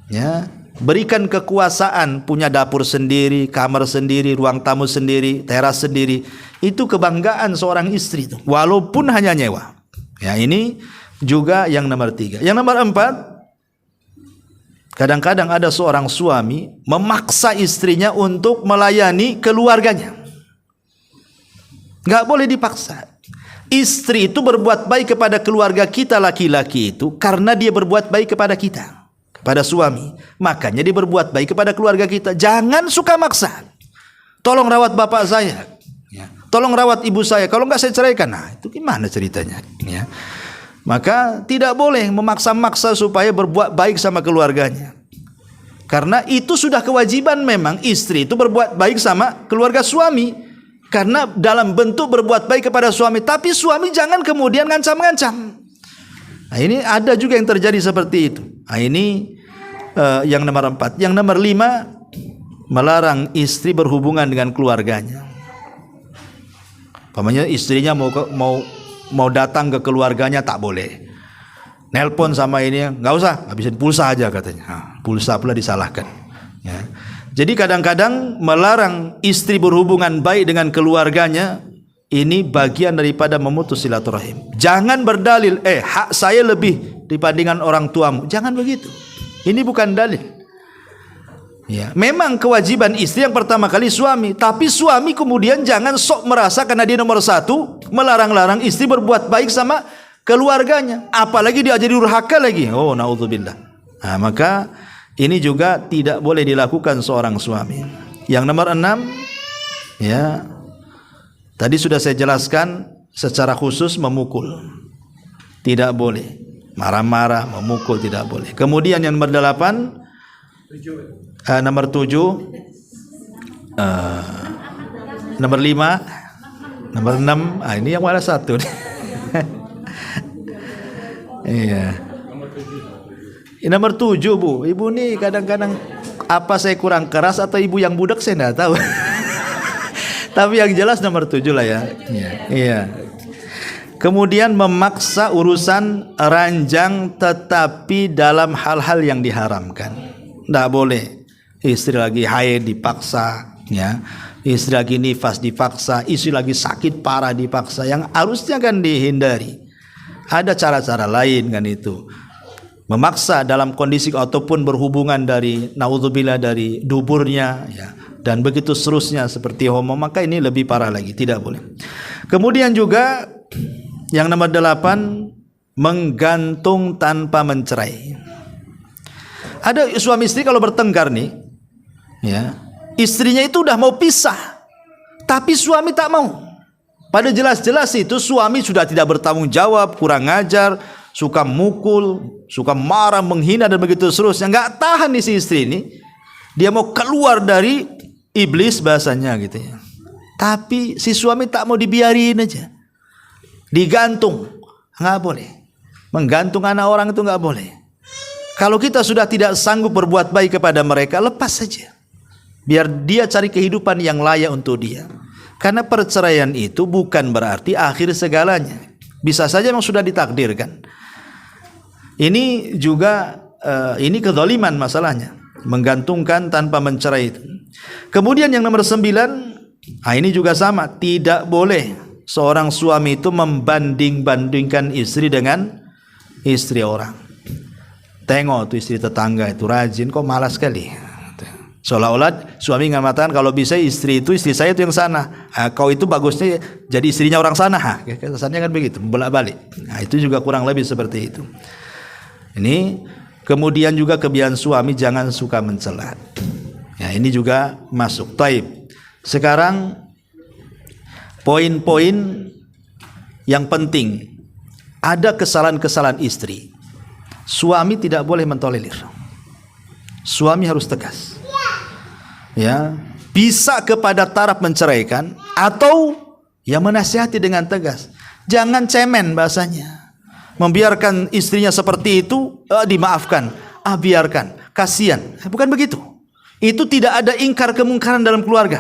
Ya, berikan kekuasaan, punya dapur sendiri, kamar sendiri, ruang tamu sendiri, teras sendiri. Itu kebanggaan seorang istri itu, walaupun hanya nyewa. Ya, ini juga yang nomor 3. Yang nomor 4, kadang-kadang ada seorang suami memaksa istrinya untuk melayani keluarganya. Nggak boleh dipaksa. Istri itu berbuat baik kepada keluarga kita laki-laki itu karena dia berbuat baik kepada kita, kepada suami. Makanya dia berbuat baik kepada keluarga kita. Jangan suka maksa. Tolong rawat bapak saya, ya. Tolong rawat ibu saya. Kalau nggak saya ceraikan. Nah, itu gimana ceritanya? Ya. Maka tidak boleh memaksa-maksa supaya berbuat baik sama keluarganya. Karena itu sudah kewajiban memang istri itu berbuat baik sama keluarga suami. Karena dalam bentuk berbuat baik kepada suami. Tapi suami jangan kemudian ngancam-ngancam. Nah, ini ada juga yang terjadi seperti itu. Nah, ini yang nomor 4. Yang nomor 5, melarang istri berhubungan dengan keluarganya. Pamannya istrinya mau datang ke keluarganya tak boleh. Nelpon sama ini, nggak usah, habisin pulsa aja katanya. Nah, pulsa pula disalahkan. Ya. Jadi kadang-kadang melarang istri berhubungan baik dengan keluarganya, ini bagian daripada memutus silaturahim. Jangan berdalil, hak saya lebih dibandingkan orang tuamu. Jangan begitu. Ini bukan dalil. Ya, memang kewajiban istri yang pertama kali suami, tapi suami kemudian jangan sok merasa karena dia nomor 1 melarang-larang istri berbuat baik sama keluarganya, apalagi dia jadi durhaka lagi. Oh, naudzubillah. Nah, maka ini juga tidak boleh dilakukan seorang suami. Yang nomor 6, ya, tadi sudah saya jelaskan secara khusus memukul. Tidak boleh. Marah-marah, memukul tidak boleh. Kemudian yang nomor 8, nomor 7, nomor 5, nomor 6. Ini yang mana satu? Iya. Nomor 7, Bu. Ibu nih kadang-kadang apa saya kurang keras atau ibu yang budak saya enggak tahu. Tapi yang jelas nomor 7 lah ya. Iya. Kemudian memaksa urusan ranjang tetapi dalam hal-hal yang diharamkan. Enggak boleh. Istri lagi haid dipaksa, ya. Istri lagi nifas dipaksa, istri lagi sakit parah dipaksa. Yang harusnya kan dihindari. Ada cara-cara lain kan itu. Memaksa dalam kondisi ataupun berhubungan dari naudzubillah dari duburnya, ya, dan begitu seterusnya seperti homo, maka ini lebih parah lagi, tidak boleh. Kemudian juga yang nomor 8, menggantung tanpa mencerai. Ada suami istri kalau bertengkar nih, ya, istrinya itu udah mau pisah, tapi suami tak mau. Pada jelas-jelas itu suami sudah tidak bertanggung jawab, kurang ajar, suka mukul, suka marah, menghina dan begitu seterusnya. Nggak tahan nih si istri ini. Dia mau keluar dari iblis bahasanya gitu ya. Tapi si suami tak mau dibiarin aja. Digantung. Nggak boleh. Menggantung anak orang itu nggak boleh. Kalau kita sudah tidak sanggup berbuat baik kepada mereka, lepas saja. Biar dia cari kehidupan yang layak untuk dia. Karena perceraian itu bukan berarti akhir segalanya. Bisa saja memang sudah ditakdirkan. Ini juga ini kezaliman masalahnya, menggantungkan tanpa mencerai itu. Kemudian yang nomor 9, ini juga sama, tidak boleh seorang suami itu membanding-bandingkan istri dengan istri orang. Tengok tuh istri tetangga itu rajin, kok malas sekali. Seolah-olah suami mengatakan kalau bisa istri saya itu yang sana. Kau itu bagusnya jadi istrinya orang sana. Kesannya kan begitu, bolak-balik. Nah, itu juga kurang lebih seperti itu. Ini kemudian juga kebiasaan suami jangan suka mencela. Ya, ini juga masuk. Taib. Sekarang poin-poin yang penting. Ada kesalahan-kesalahan istri. Suami tidak boleh mentolerir. Suami harus tegas. Ya, bisa kepada taraf menceraikan atau Ya menasihati dengan tegas. Jangan cemen bahasanya. Membiarkan istrinya seperti itu, dimaafkan. Biarkan, kasihan. Bukan begitu. Itu tidak ada ingkar kemungkaran dalam keluarga.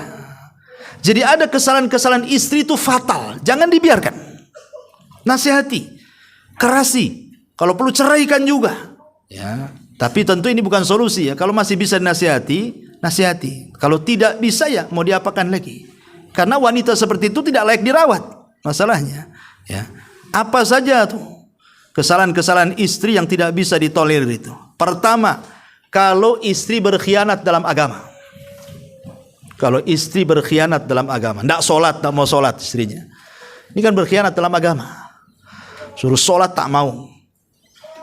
Jadi ada kesalahan-kesalahan istri itu fatal. Jangan dibiarkan. Nasihati, kerasi. Kalau perlu ceraikan juga. Ya. Tapi tentu ini bukan solusi ya. Kalau masih bisa nasihati, nasihati. Kalau tidak bisa ya mau diapakan lagi. Karena wanita seperti itu tidak layak dirawat. Masalahnya. Ya. Apa saja tuh kesalahan-kesalahan istri yang tidak bisa ditolerir itu. Pertama, kalau istri berkhianat dalam agama. Kalau istri berkhianat dalam agama, tidak sholat, tidak mau sholat istrinya. Ini kan berkhianat dalam agama. Suruh sholat tak mau.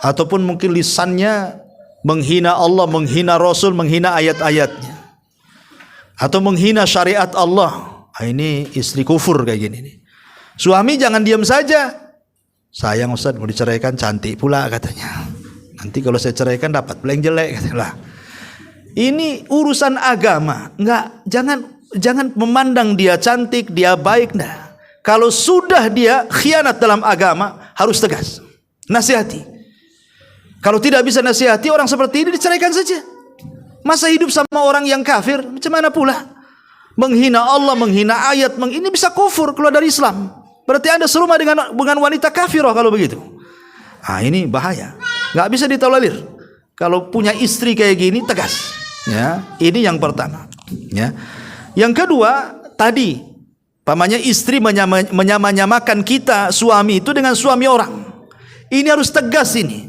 Ataupun mungkin lisannya menghina Allah, menghina Rasul, menghina ayat-ayatnya. Atau menghina syariat Allah. Ini istri kufur kayak gini nih. Suami jangan diam saja. Sayang Ustaz, mau diceraikan, cantik pula katanya. Nanti kalau saya ceraikan dapat pula yang jelek katanya. Ini urusan agama. Enggak, jangan memandang dia cantik, dia baik, nah. Kalau sudah dia khianat dalam agama, harus tegas. Nasihati. Kalau tidak bisa nasihati, orang seperti ini diceraikan saja. Masa hidup sama orang yang kafir, macam mana pula? Menghina Allah, menghina ayat, ini bisa kufur, keluar dari Islam. Berarti Anda serumah dengan wanita kafirah kalau begitu. Ini bahaya. Nggak bisa ditolerir. Kalau punya istri kayak gini, tegas. Ya, ini yang pertama. Ya. Yang kedua, tadi, pamannya istri menyamakan kita suami itu dengan suami orang. Ini harus tegas ini.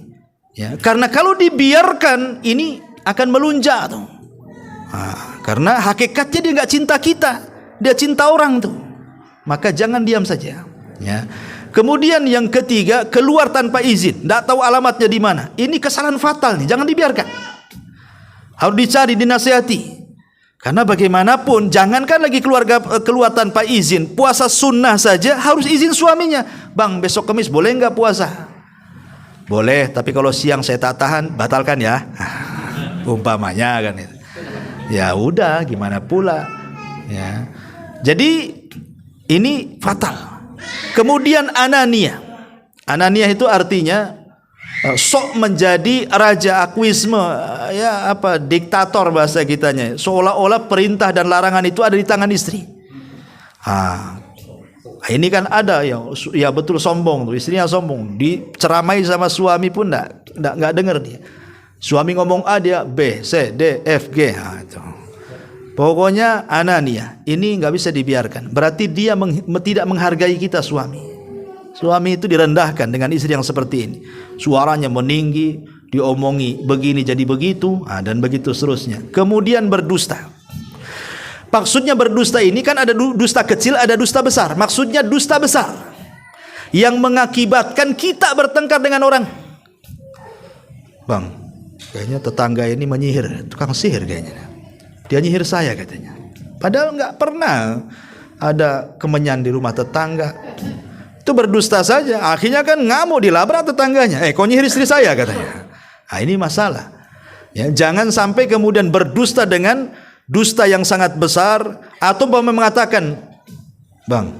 Ya, karena kalau dibiarkan ini akan melunjak tuh. Karena hakikatnya dia nggak cinta kita, dia cinta orang tuh. Maka jangan diam saja. Ya. Kemudian yang ketiga, keluar tanpa izin, tidak tahu alamatnya di mana. Ini kesalahan fatal nih, jangan dibiarkan. Harus dicari, dinasihati. Karena bagaimanapun, jangankan lagi keluar tanpa izin, puasa sunnah saja harus izin suaminya. Bang, besok Kamis boleh nggak puasa? Boleh, tapi kalau siang saya tak tahan, batalkan ya. Umpamanya kan itu. Ya udah, gimana pula. Ya. Jadi ini fatal. Kemudian anania. Anania itu artinya sok menjadi raja, akuisme, ya apa, diktator bahasa kitanya. Seolah-olah perintah dan larangan itu ada di tangan istri. Ini kan ada ya betul sombong tuh, istrinya sombong, diceramai sama suami pun enggak dengar dia. Suami ngomong A, dia B, C, D, F, G. Itu. Pokoknya anania. Ini enggak bisa dibiarkan. Berarti dia tidak menghargai kita suami. Suami itu direndahkan dengan istri yang seperti ini. Suaranya meninggi, diomongi begini jadi begitu, dan begitu seterusnya. Kemudian berdusta. Maksudnya berdusta ini kan ada dusta kecil, ada dusta besar. Maksudnya dusta besar yang mengakibatkan kita bertengkar dengan orang. Bang, kayaknya tetangga ini menyihir, tukang sihir kayaknya. Dia nyihir saya katanya. Padahal nggak pernah ada kemenyan di rumah tetangga. Itu berdusta saja. Akhirnya kan ngamuk, dilabrak tetangganya. Kau nyihir istri saya katanya. Ini masalah. Ya, jangan sampai kemudian berdusta dengan dusta yang sangat besar, atau mengatakan, bang,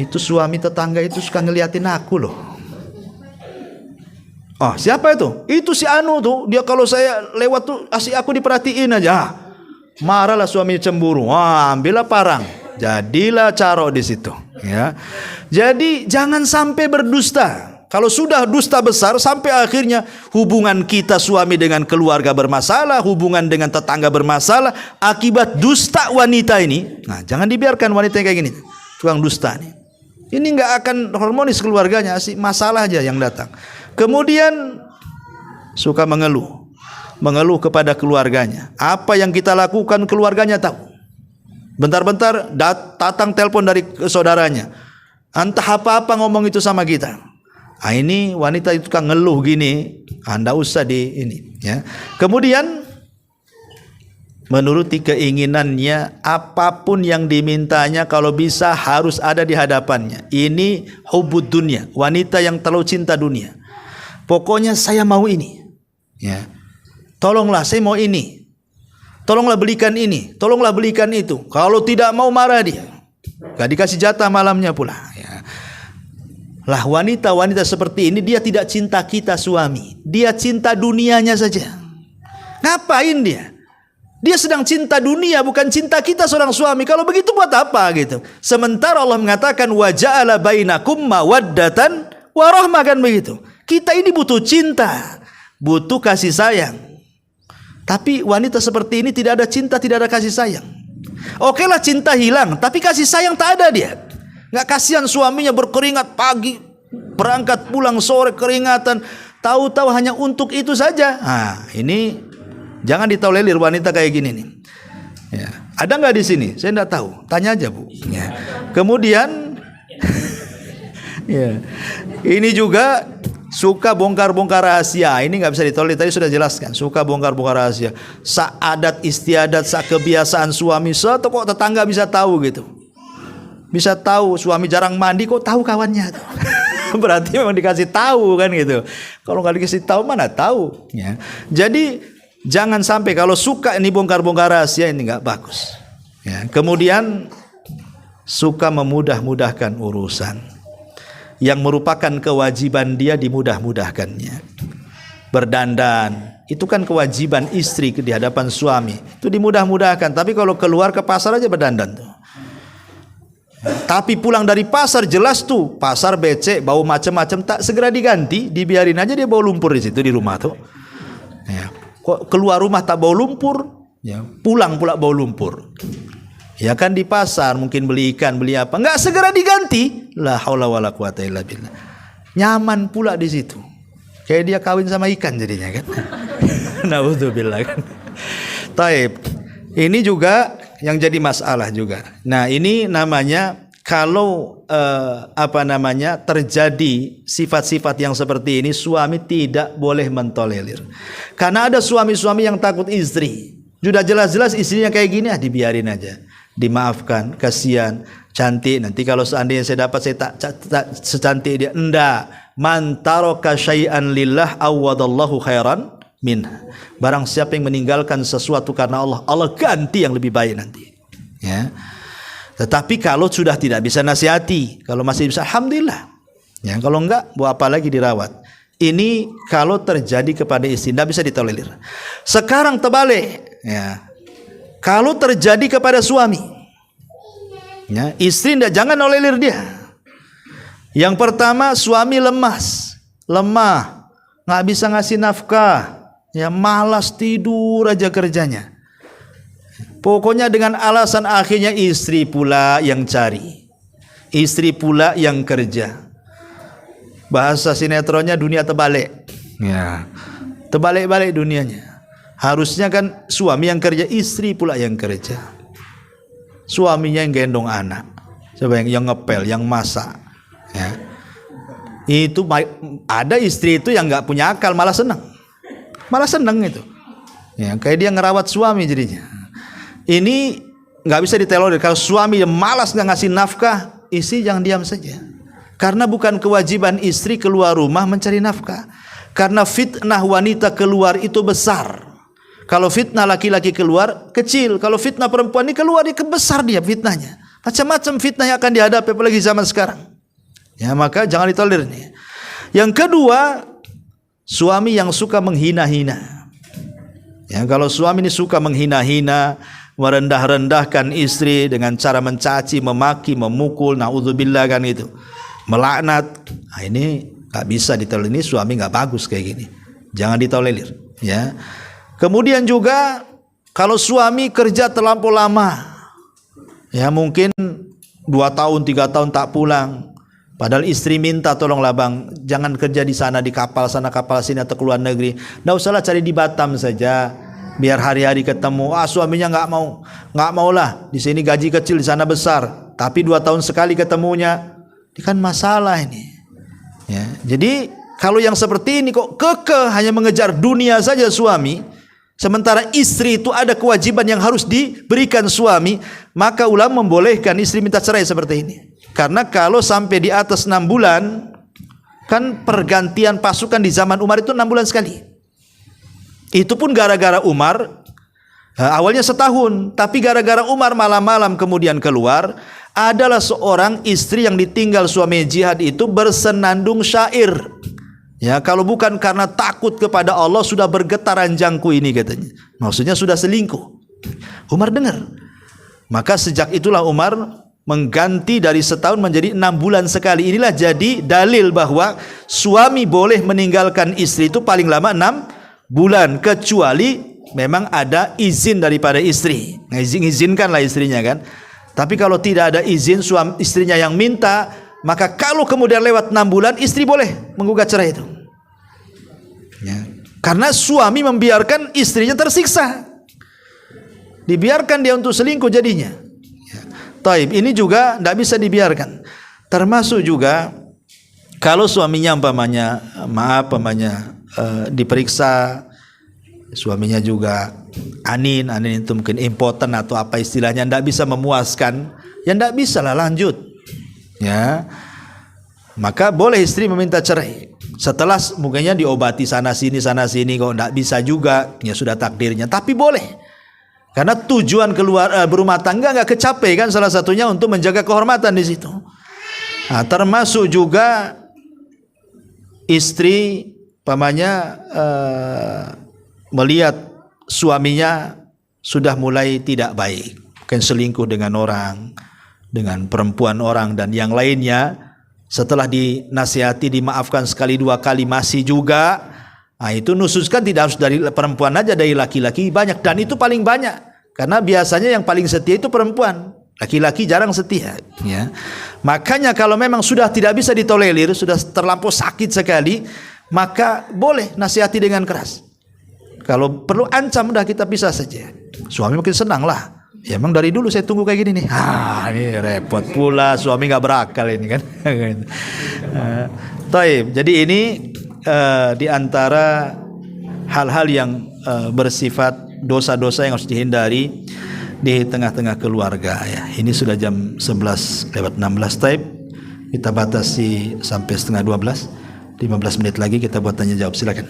itu suami tetangga itu suka ngeliatin aku loh. Siapa itu? Itu si Anu tuh, dia kalau saya lewat tuh asik aku diperhatiin aja. Marahlah suami cemburu. Ambillah parang, jadilah caro di situ. Ya, jadi jangan sampai berdusta. Kalau sudah dusta besar sampai akhirnya hubungan kita suami dengan keluarga bermasalah, hubungan dengan tetangga bermasalah akibat dusta wanita ini. Jangan dibiarkan wanita yang kayak gini, tukang dusta nih. Ini nggak akan harmonis keluarganya, masalah aja yang datang. Kemudian suka mengeluh kepada keluarganya. Apa yang kita lakukan keluarganya tahu. Bentar-bentar datang telepon dari saudaranya. Entah apa-apa ngomong itu sama kita. Ini wanita itu kan ngeluh gini, Anda usah di ini ya. Kemudian menuruti keinginannya, apapun yang dimintanya kalau bisa harus ada di hadapannya. Ini hubud dunia, wanita yang terlalu cinta dunia. Pokoknya saya mau ini. Ya. Tolonglah saya mau ini. Tolonglah belikan ini, tolonglah belikan itu. Kalau tidak mau marah dia. Gak dikasih jatah malamnya pula. Ya. Lah wanita-wanita seperti ini dia tidak cinta kita suami, dia cinta dunianya saja. Ngapain dia? Dia sedang cinta dunia, bukan cinta kita seorang suami. Kalau begitu buat apa gitu? Sementara Allah mengatakan wa ja'ala bainakum mawaddatan wa rahmah, kan begitu. Kita ini butuh cinta, butuh kasih sayang. Tapi wanita seperti ini tidak ada cinta, tidak ada kasih sayang. Oke lah cinta hilang, tapi kasih sayang tak ada dia. Nggak kasihan suaminya berkeringat pagi, berangkat pulang sore keringatan, tahu-tahu hanya untuk itu saja. Nah, ini jangan ditolerir wanita kayak gini nih. Ya. Ada nggak di sini? Saya nggak tahu. Tanya aja Bu. Ya. Kemudian, ya. Ini juga suka bongkar-bongkar rahasia. Ini nggak bisa ditolerir. Tadi sudah jelaskan. Suka bongkar-bongkar rahasia. Adat istiadat, kebiasaan suami. Kok tetangga bisa tahu gitu. Bisa tahu suami jarang mandi, kok tahu kawannya tuh. Berarti memang dikasih tahu kan gitu. Kalau nggak dikasih tahu mana tahu. Ya. Jadi jangan sampai kalau suka ini bongkar-bongkar rahasia, ini nggak bagus. Ya. Kemudian suka memudah-mudahkan urusan yang merupakan kewajiban dia dimudah-mudahkannya. Berdandan itu kan kewajiban istri di hadapan suami, itu dimudah-mudahkan. Tapi kalau keluar ke pasar aja berdandan tuh. Tapi pulang dari pasar jelas tuh pasar becek bau macam-macam, tak segera diganti, dibiarin aja dia bau lumpur di situ di rumah tuh. Ya. Kok keluar rumah tak bau lumpur, ya pulang pula bau lumpur. Ya kan di pasar mungkin beli ikan beli apa, nggak segera diganti. La haula wala quwata illa billah. Nyaman pula di situ. Kayak dia kawin sama ikan jadinya kan. Naudzubillah kan. Taib. Ini juga yang jadi masalah juga. Nah, ini namanya kalau terjadi sifat-sifat yang seperti ini, suami tidak boleh mentolerir. Karena ada suami-suami yang takut istri. Sudah jelas-jelas istrinya kayak gini, dibiarin aja. Dimaafkan, kasihan, cantik. Nanti kalau seandainya saya dapat saya tak secantik dia. Enggak. Man taraka syai'an lillah awadallahu khairan min. Barang siapa yang meninggalkan sesuatu karena Allah, Allah ganti yang lebih baik nanti. Ya. Tetapi kalau sudah tidak bisa nasihati, kalau masih bisa alhamdulillah. Ya, kalau enggak buat apa lagi dirawat. Ini kalau terjadi kepada istri tidak bisa ditolerir. Sekarang terbalik, ya. Kalau terjadi kepada suami, ya, istri jangan tolerir dia. Yang pertama, suami lemah, nggak bisa ngasih nafkah. Ya malas tidur aja kerjanya. Pokoknya dengan alasan akhirnya istri pula yang cari, istri pula yang kerja. Bahasa sinetronnya dunia terbalik. Ya, terbalik-balik dunianya. Harusnya kan suami yang kerja, istri pula yang kerja. Suaminya yang gendong anak, coba yang ngepel, yang masak. Ya. Itu ada istri itu yang nggak punya akal malah senang. Malah seneng itu, ya kayak dia ngerawat suami jadinya. Ini nggak bisa ditolerir. Kalau suami yang malas nggak ngasih nafkah, istri jangan diam saja. Karena bukan kewajiban istri keluar rumah mencari nafkah. Karena fitnah wanita keluar itu besar. Kalau fitnah laki-laki keluar kecil. Kalau fitnah perempuan ini keluar dia besar dia fitnahnya. Macam-macam fitnah yang akan dihadapi apalagi zaman sekarang. Ya maka jangan ditolerir. Yang kedua, suami yang suka menghina-hina. Ya, kalau suami ini suka menghina-hina, merendah-rendahkan istri dengan cara mencaci, memaki, memukul, naudzubillah kan itu, melaknat. Nah, ini nggak bisa ditolerir. Ini suami nggak bagus kayak gini. Jangan ditolerir. Ya. Kemudian juga kalau suami kerja terlampau lama, ya mungkin 2 tahun, 3 tahun tak pulang. Padahal istri minta tolonglah bang, jangan kerja di sana di kapal sana kapal sini atau keluar negeri. Nggak usahlah cari di Batam saja, biar hari-hari ketemu. Suaminya nggak mau lah. Di sini gaji kecil, di sana besar. Tapi 2 tahun sekali ketemunya, ini kan masalah ini. Ya, jadi kalau yang seperti ini kok kekeh hanya mengejar dunia saja suami, sementara istri itu ada kewajiban yang harus diberikan suami, maka ulama membolehkan istri minta cerai seperti ini. Karena kalau sampai di atas 6 bulan, kan pergantian pasukan di zaman Umar itu 6 bulan sekali. Itu pun gara-gara Umar, awalnya setahun, tapi gara-gara Umar malam-malam kemudian keluar, adalah seorang istri yang ditinggal suami jihad itu bersenandung syair. Ya, kalau bukan karena takut kepada Allah sudah bergetar ranjangku ini katanya. Maksudnya sudah selingkuh. Umar dengar. Maka sejak itulah Umar mengganti dari setahun menjadi 6 bulan sekali. Inilah jadi dalil bahwa suami boleh meninggalkan istri itu paling lama 6 bulan kecuali memang ada izin daripada istri. Izinkanlah istrinya kan. Tapi kalau tidak ada izin suami istrinya yang minta, maka kalau kemudian lewat 6 bulan istri boleh menggugat cerai itu. Ya. Karena suami membiarkan istrinya tersiksa. Dibiarkan dia untuk selingkuh jadinya. Taib, ini juga tidak bisa dibiarkan. Termasuk juga kalau suaminya diperiksa, suaminya juga anin itu mungkin impoten atau apa istilahnya, tidak bisa memuaskan, ya tidak bisa lah lanjut. Ya, maka boleh istri meminta cerai. Setelah mungkinnya diobati sana sini kok tidak bisa juga, ya sudah takdirnya. Tapi boleh. Karena tujuan berumah tangga nggak kecapai kan, salah satunya untuk menjaga kehormatan di situ. Nah, termasuk juga istri melihat suaminya sudah mulai tidak baik, mungkin selingkuh dengan orang, dengan perempuan orang dan yang lainnya. Setelah dinasihati, dimaafkan sekali dua kali masih juga. Nah, itu nususkan tidak harus dari perempuan aja, dari laki-laki banyak, dan itu paling banyak karena biasanya yang paling setia itu perempuan, laki-laki jarang setia. Ya, makanya kalau memang sudah tidak bisa ditolerir, sudah terlampau sakit sekali, maka boleh nasihati dengan keras. Kalau perlu ancam, udah kita pisah saja. Suami mungkin senang lah. Ya emang dari dulu saya tunggu kayak gini nih. Ini repot pula, suami nggak berakal ini kan. Taib. Jadi ini di antara hal-hal yang bersifat dosa-dosa yang harus dihindari di tengah-tengah keluarga ya. Ini sudah jam 11:16. Taib. Kita batasi sampai setengah 12. 15 menit lagi kita buat tanya jawab, silakan.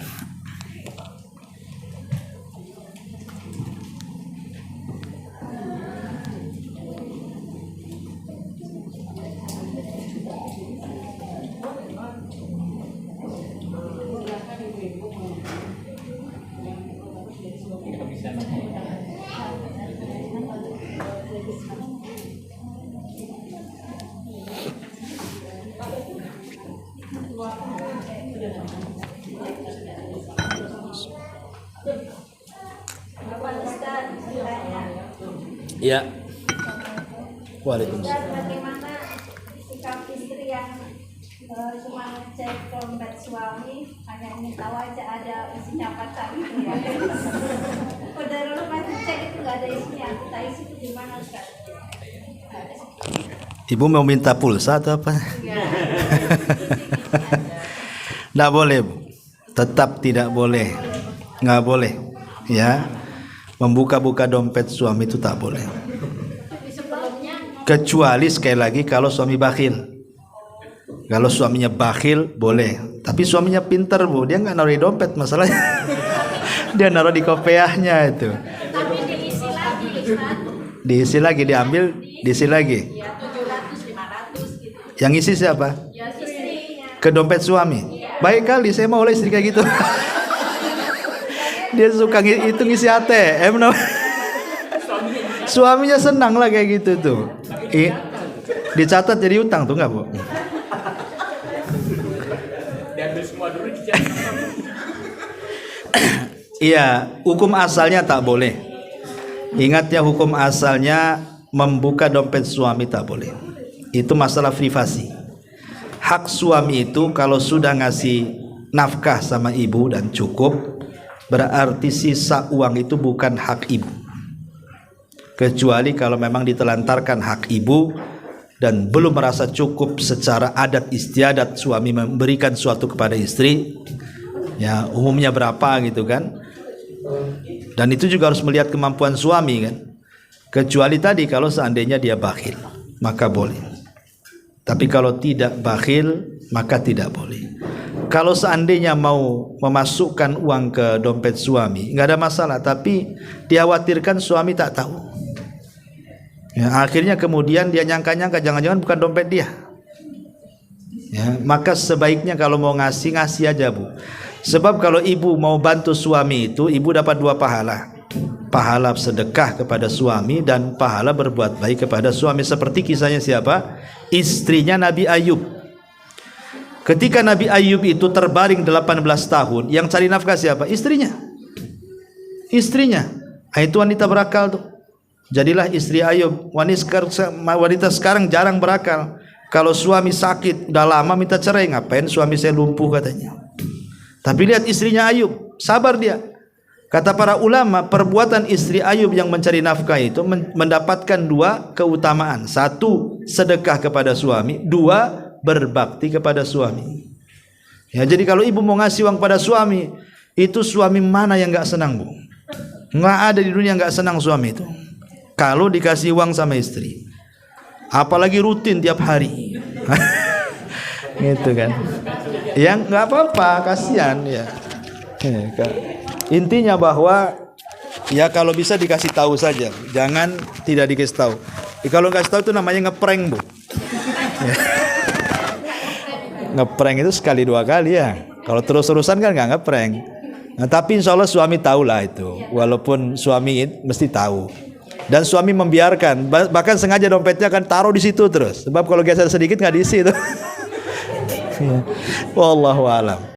Ya. Waalaikumsalam. Bagaimana sikap istri yang cuma ngecek dompet suami, hanya ingin tahu aja ada isinya apa tak gitu ya. Udah dulu pas cek itu nggak ada isinya, kita isi itu gimana Ustaz? Ibu mau minta pulsa atau apa? Tidak boleh, Bu. Tetap tidak boleh. Nggak boleh. Ya. Membuka-buka dompet suami itu tak boleh. Kecuali sekali lagi kalau suami bakhil. Kalau suaminya bakhil boleh. Tapi suaminya pintar, Bu. Dia nggak naruh di dompet masalahnya. Dia naruh di kopiahnya itu. Tapi diisi lagi, Diisi lagi, diambil, diisi lagi. ya 700, 500 gitu. Yang isi siapa? Ya istrinya. Ke dompet suami. Baik kali, saya mau oleh istri kayak gitu. Dia suka itu ngisi ATM. Suaminya senang lah kayak gitu tuh. Dicatat jadi utang tuh nggak, Bu? Diambil semua dulu. Iya, hukum asalnya tak boleh. Ingat ya, hukum asalnya membuka dompet suami tak boleh. Itu masalah privasi. Hak suami itu kalau sudah ngasih nafkah sama ibu dan cukup, berarti sisa uang itu bukan hak ibu. Kecuali kalau memang ditelantarkan hak ibu dan belum merasa cukup secara adat istiadat suami memberikan sesuatu kepada istri, ya umumnya berapa gitu kan. Dan itu juga harus melihat kemampuan suami kan. Kecuali tadi kalau seandainya dia bakhil, maka boleh. Tapi kalau tidak bakhil, maka tidak boleh. Kalau seandainya mau memasukkan uang ke dompet suami, nggak ada masalah. Tapi dikhawatirkan suami tak tahu. Ya, akhirnya kemudian dia nyangka-nyangka jangan-jangan bukan dompet dia. Ya, maka sebaiknya kalau mau ngasih aja, Bu. Sebab kalau ibu mau bantu suami itu, ibu dapat 2 pahala. Pahala sedekah kepada suami dan pahala berbuat baik kepada suami. Seperti kisahnya siapa? Istrinya Nabi Ayub. Ketika Nabi Ayub itu terbaring 18 tahun, yang cari nafkah siapa? Istrinya. Istrinya. Itu wanita berakal tuh. Jadilah istri Ayub. Wanita sekarang jarang berakal. Kalau suami sakit udah lama minta cerai, ngapain suami saya lumpuh katanya. Tapi lihat istrinya Ayub, sabar dia. Kata para ulama, perbuatan istri Ayub yang mencari nafkah itu mendapatkan 2 keutamaan. 1, sedekah kepada suami. 2, berbakti kepada suami. Ya, jadi kalau ibu mau ngasih uang pada suami, itu suami mana yang gak senang, Bu? Nggak ada di dunia nggak senang suami itu kalau dikasih uang sama istri, apalagi rutin tiap hari. Gitu kan. Yang nggak apa-apa, kasihan ya. Intinya bahwa ya kalau bisa dikasih tahu saja, jangan tidak dikasih tahu. Kalau kasih tahu itu namanya ngeprank, Bu. Ngeprank itu sekali 2 kali ya. Kalau terus-terusan kan nggak ngeprank. Nah, tapi insya Allah suami tahulah itu, walaupun suami mesti tahu. Dan suami membiarkan, bahkan sengaja dompetnya akan taruh di situ terus. Sebab kalau geser sedikit nggak diisi itu. Wallahu a'lam.